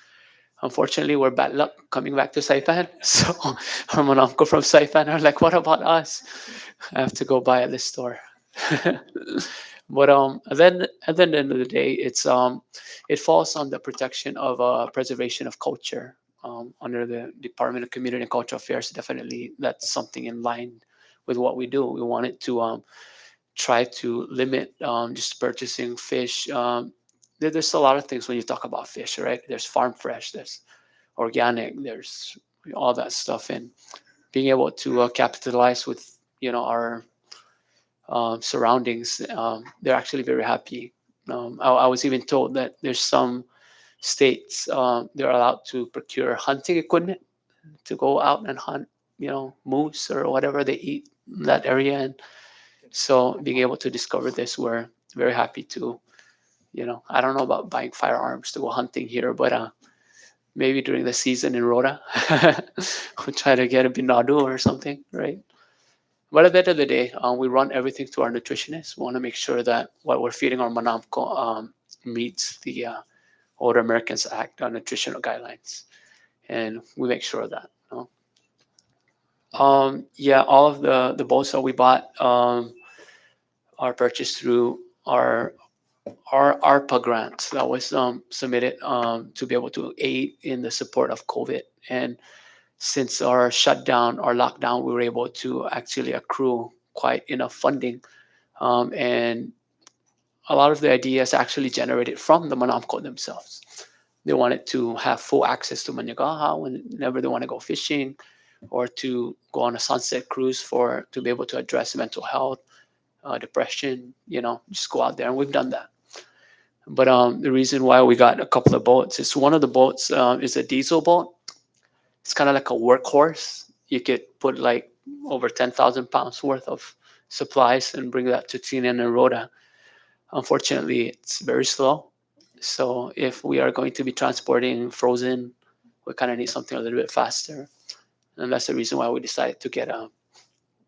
Unfortunately, we're bad luck coming back to Saipan. So our uncle from Saipan are like, what about us? I have to go buy at the store. But then at the end of the day, it falls on the protection of preservation of culture under the Department of Community and Cultural Affairs. Definitely, that's something in line with what we do. We wanted to try to limit just purchasing fish. There's a lot of things when you talk about fish, right? There's farm fresh, there's organic, there's all that stuff, and being able to capitalize with our surroundings, they're actually very happy. I was even told that there's some states they're allowed to procure hunting equipment to go out and hunt, moose or whatever they eat in that area. And so being able to discover this, we're very happy to, I don't know about buying firearms to go hunting here, but maybe during the season in Rhoda, we'll try to get a binadu or something, right? But at the end of the day, we run everything to our nutritionists. We want to make sure that what we're feeding our manamko meets the Older Americans Act on nutritional guidelines, and we make sure of that. Yeah, all of the boats that we bought are purchased through our ARPA grant that was submitted to be able to aid in the support of COVID. And since our shutdown, our lockdown, we were able to actually accrue quite enough funding. And a lot of the ideas actually generated from the Manamko themselves. They wanted to have full access to Manyagaha whenever they want to go fishing, or to go on a sunset cruise to be able to address mental health, depression, just go out there. And we've done that. But the reason why we got a couple of boats is one of the boats is a diesel boat. It's kind of like a workhorse. You could put like over 10,000 pounds worth of supplies and bring that to Tinian and Rhoda. Unfortunately, it's very slow. So if we are going to be transporting frozen, we kind of need something a little bit faster. And that's the reason why we decided to get a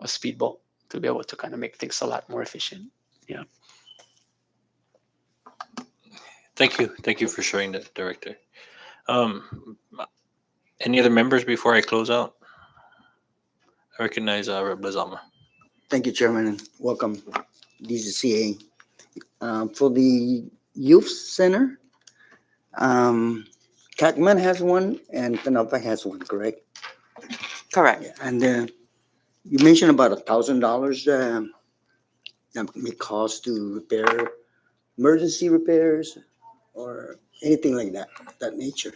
speedboat to be able to kind of make things a lot more efficient. Yeah. Thank you for sharing that, Director. Um, any other members before I close out? I recognize Rep. Lazama. Thank you, Chairman, and welcome, DCCA. For the youth center, Catman has one and Tanapa has one, correct? Correct. Yeah, and you mentioned about $1,000 that may cost to repair emergency repairs or anything like that nature.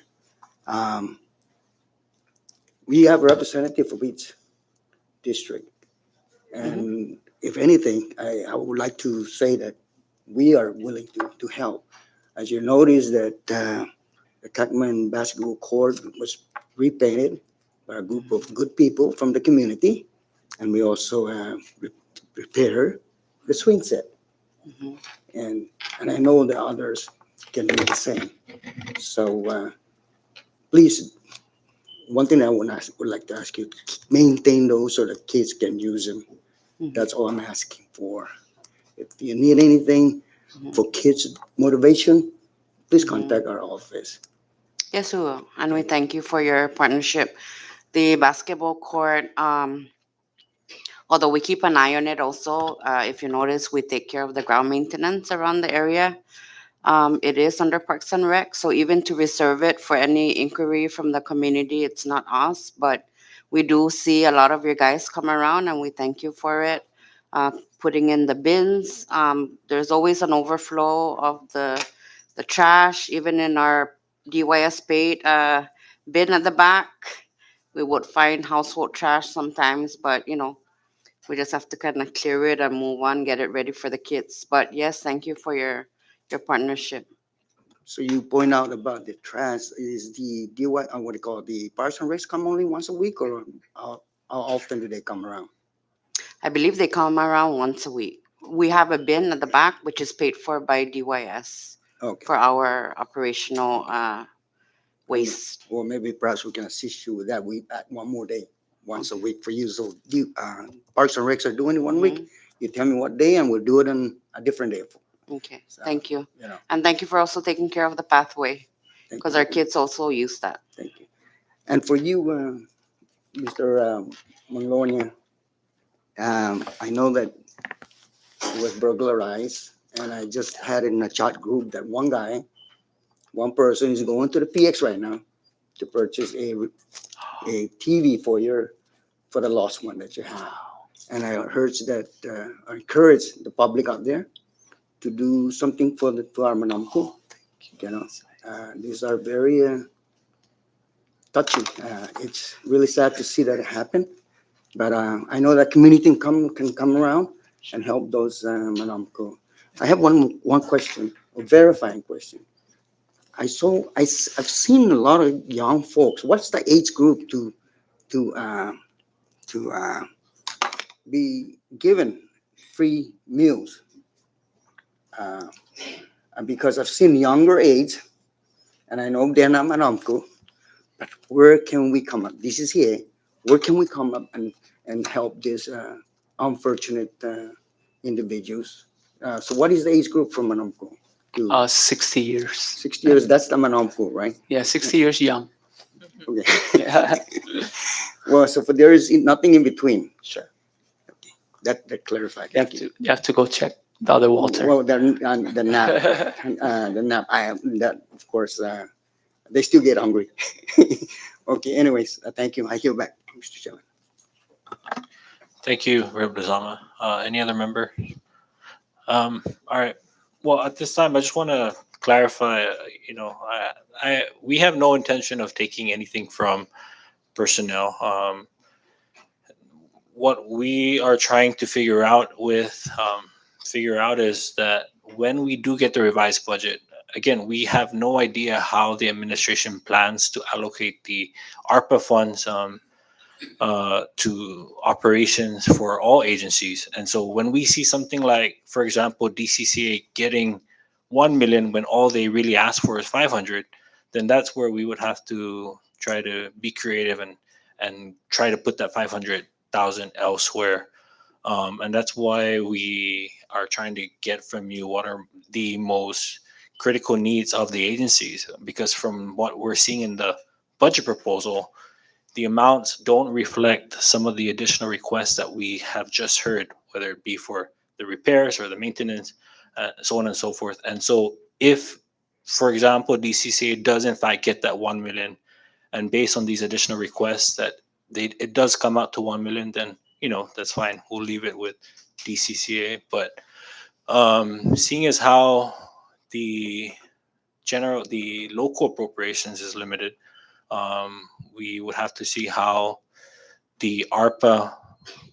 We have a representative of each district. And if anything, I would like to say that we are willing to help. As you notice that the Catman basketball court was repainted by a group of good people from the community. And we also repair the swing set. Mhm. And I know the others can do the same. So please, one thing I would like to ask you, maintain those so that kids can use them. Mhm. That's all I'm asking for. If you need anything Mhm. for kids' motivation, please Mhm. contact our office. Yes, we will. And we thank you for your partnership. The basketball court, although we keep an eye on it also, if you notice, we take care of the ground maintenance around the area. It is under Parks and Rec, so even to reserve it for any inquiry from the community, it's not us, but we do see a lot of your guys come around, and we thank you for it. Putting in the bins, there's always an overflow of the trash, even in our DYS paid bin at the back. We would find household trash sometimes, but we just have to kind of clear it and move on, get it ready for the kids. But yes, thank you for your partnership. So you point out about the trash. Is the DY, what do you call it, the Parks and Recs come only once a week, or how often do they come around? I believe they come around once a week. we have a bin at the back, which is paid for by DYS Okay. for our operational waste. Or maybe perhaps we can assist you with that. We add one more day, once a week for you. So you, Parks and Recs are doing it one week. You tell me what day and we'll do it on a different day. Okay, So, thank you. You know, And thank you for also taking care of the pathway, thank because you. our kids also use that. Thank you. And for you, Mr. Manglonia, I know that it was burglarized, and I just had it in a chat group that one person is going to the PX right now to purchase a TV for the lost one that you have. And I urge that, I encourage the public out there to do something for our Manamco. You know, these are very touching. It's really sad to see that happen. But I know that community can come around and help those Manamco. I have one question, a verifying question. I've seen a lot of young folks. What's the age group to be given free meals? Uh, because I've seen younger age, and I know they're not Manamco, but where can we come up? This is here. Where can we come up and help these unfortunate individuals? So what is the age group for Manamco? 60 years. 60 years, that's the Manamco, right? Yeah, 60 years young. Okay. Yeah. Well, so for there is nothing in between. Sure. That clarified. You have Thank you. to, you have to go check the other Walter. Well, the nap, the nap. That of course they still get hungry. Okay. Anyways, thank you. I hear back, Mr. Chairman. Thank you, Rep. Lizama. Any other member? All right. Well, at this time, I just want to clarify. We have no intention of taking anything from personnel. What we are trying to figure out is that when we do get the revised budget, again, we have no idea how the administration plans to allocate the ARPA funds to operations for all agencies. And so when we see something like, for example, DCCA getting 1 million when all they really ask for is 500, then that's where we would have to try to be creative and try to put that 500,000 elsewhere. And that's why we are trying to get from you what are the most critical needs of the agencies, because from what we're seeing in the budget proposal, the amounts don't reflect some of the additional requests that we have just heard, whether it be for the repairs or the maintenance, so on and so forth. And so if, for example, DCCA does in fact get that 1 million, and based on these additional requests that it does come out to 1 million, then, that's fine. We'll leave it with DCCA. But seeing as how the local appropriations is limited, we would have to see how the ARPA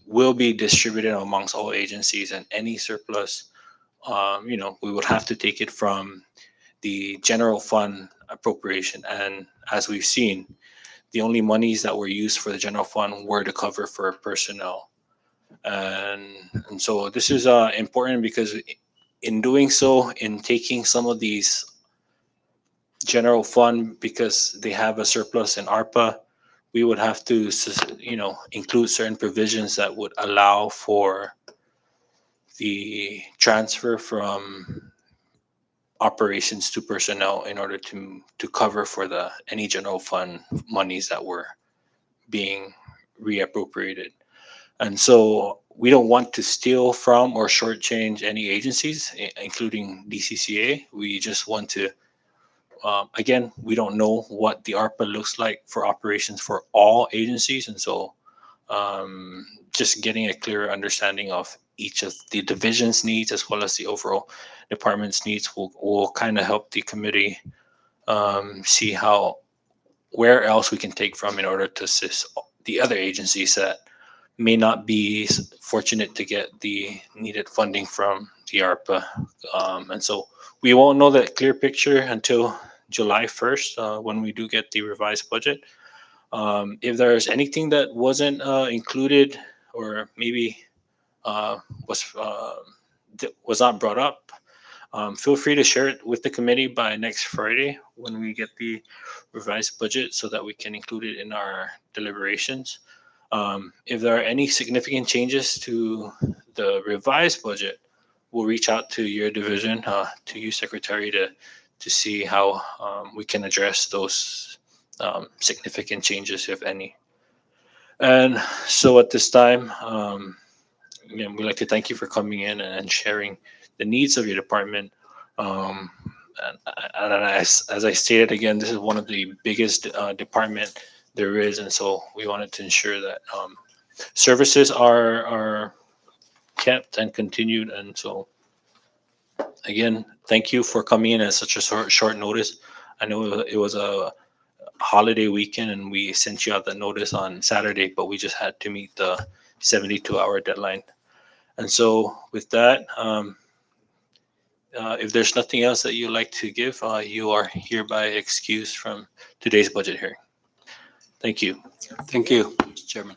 will be distributed amongst all agencies, and any surplus, we would have to take it from the general fund appropriation. And as we've seen, the only monies that were used for the general fund were to cover for personnel. And so this is important, because in doing so, in taking some of these general fund, because they have a surplus in ARPA, we would have to, include certain provisions that would allow for the transfer from operations to personnel in order to cover for any general fund monies that were being reappropriated. And so we don't want to steal from or shortchange any agencies, including DCCA. We just want to, again, we don't know what the ARPA looks like for operations for all agencies. And so just getting a clearer understanding of each of the division's needs as well as the overall department's needs will kind of help the committee see where else we can take from in order to assist the other agencies that may not be fortunate to get the needed funding from the ARPA. And so we won't know that clear picture until July 1st, when we do get the revised budget. If there's anything that wasn't included, or maybe was was not brought up, feel free to share it with the committee by next Friday when we get the revised budget so that we can include it in our deliberations. If there are any significant changes to the revised budget, we'll reach out to your division, to you, Secretary, to see how we can address those significant changes, if any. And so at this time, again, we'd like to thank you for coming in and sharing the needs of your department. Um, and as I stated again, this is one of the biggest department there is, and so we wanted to ensure that services are kept and continued. And so, again, thank you for coming in at such a short notice. I know it was a holiday weekend and we sent you out the notice on Saturday, but we just had to meet the 72-hour deadline. And so, with that, if there's nothing else that you'd like to give, you are hereby excused from today's budget hearing. Thank you. Thank you, Mr. Chairman.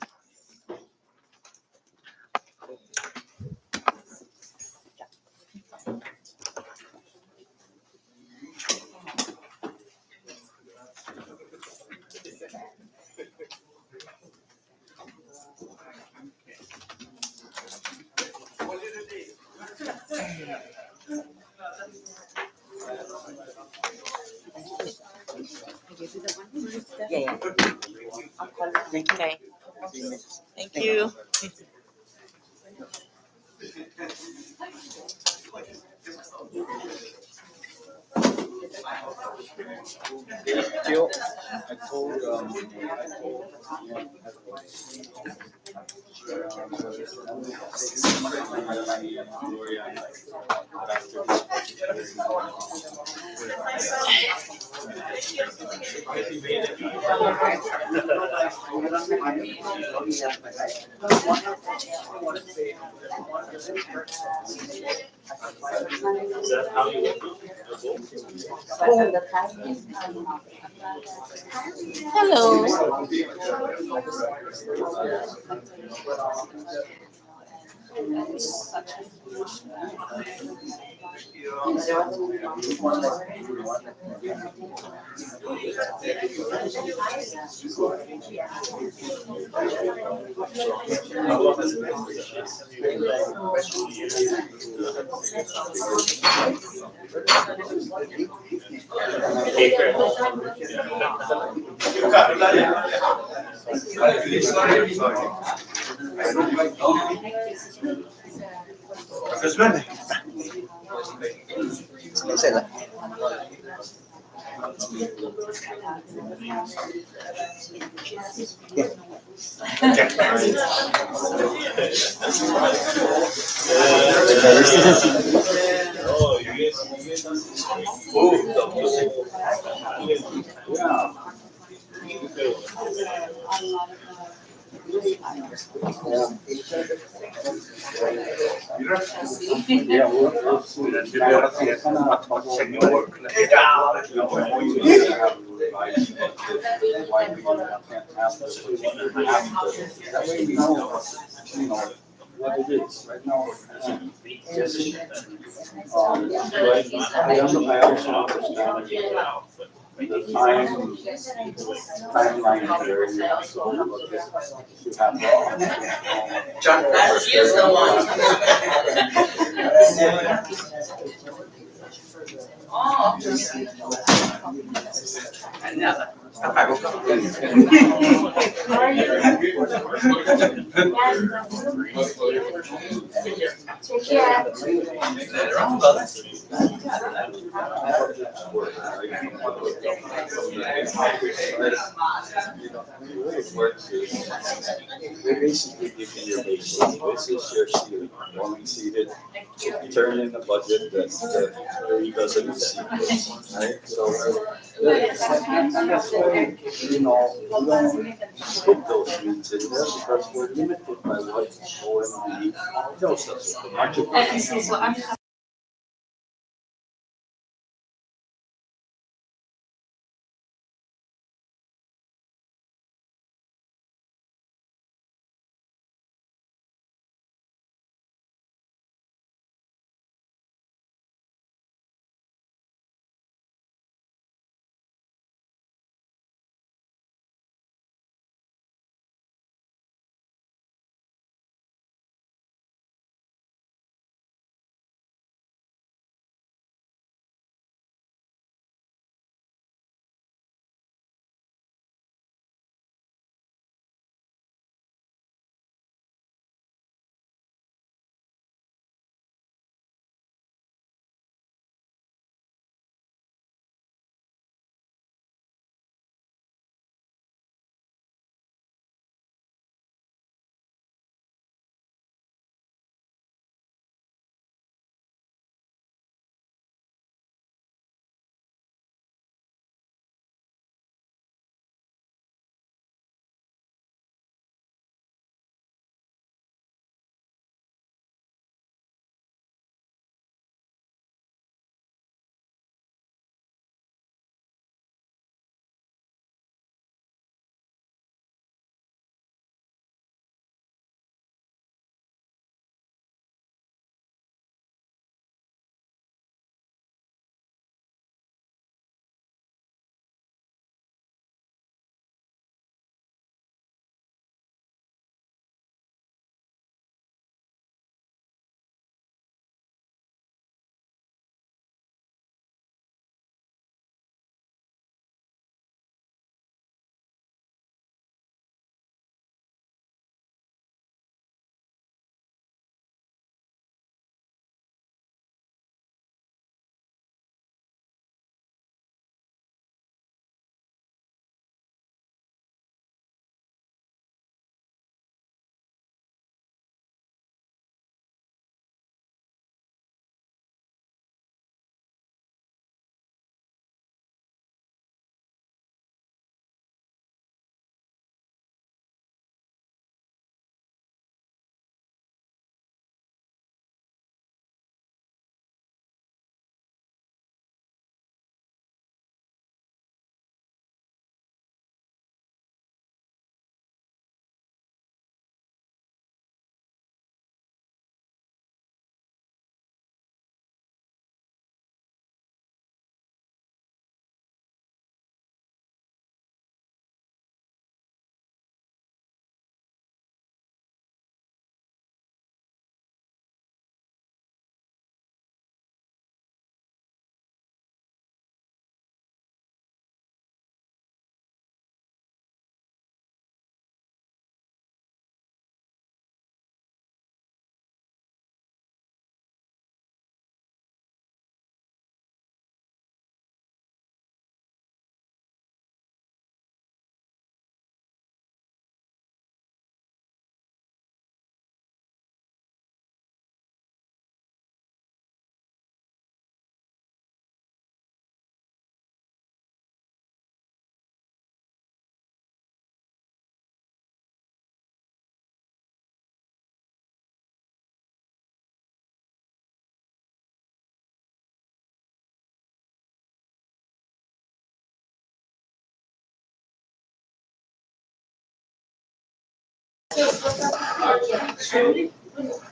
Yeah, yeah. Okay. Thank you. Hello.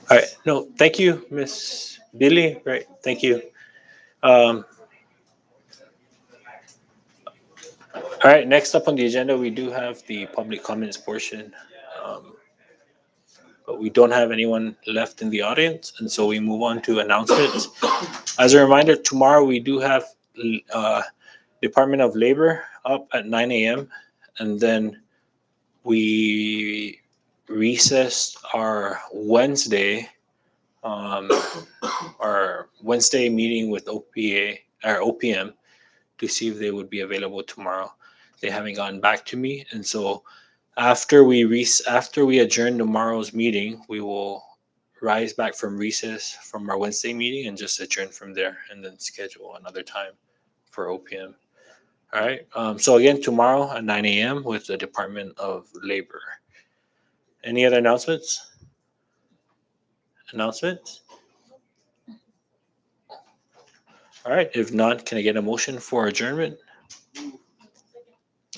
All right, no, thank you, Miss Billy, right, thank you. Um, all right, next up on the agenda, we do have the public comments portion. Um, But we don't have anyone left in the audience, and so we move on to announcements. As a reminder, tomorrow we do have uh, Department of Labor up at 9 a.m. and then we recessed our Wednesday meeting with OPA or OPM to see if they would be available tomorrow. They haven't gotten back to me, and so after we adjourn tomorrow's meeting, we will rise back from recess from our Wednesday meeting and just adjourn from there, and then schedule another time for OPM. All right. So again, tomorrow at 9 a.m. with the Department of Labor. Any other announcements? Announcements? All right. If not, can I get a motion for adjournment?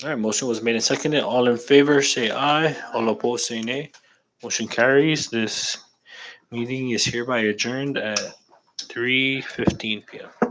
All right. Motion was made and seconded. All in favor, say aye. All opposed, say nay. Motion carries. This meeting is hereby adjourned at 3:15 p.m.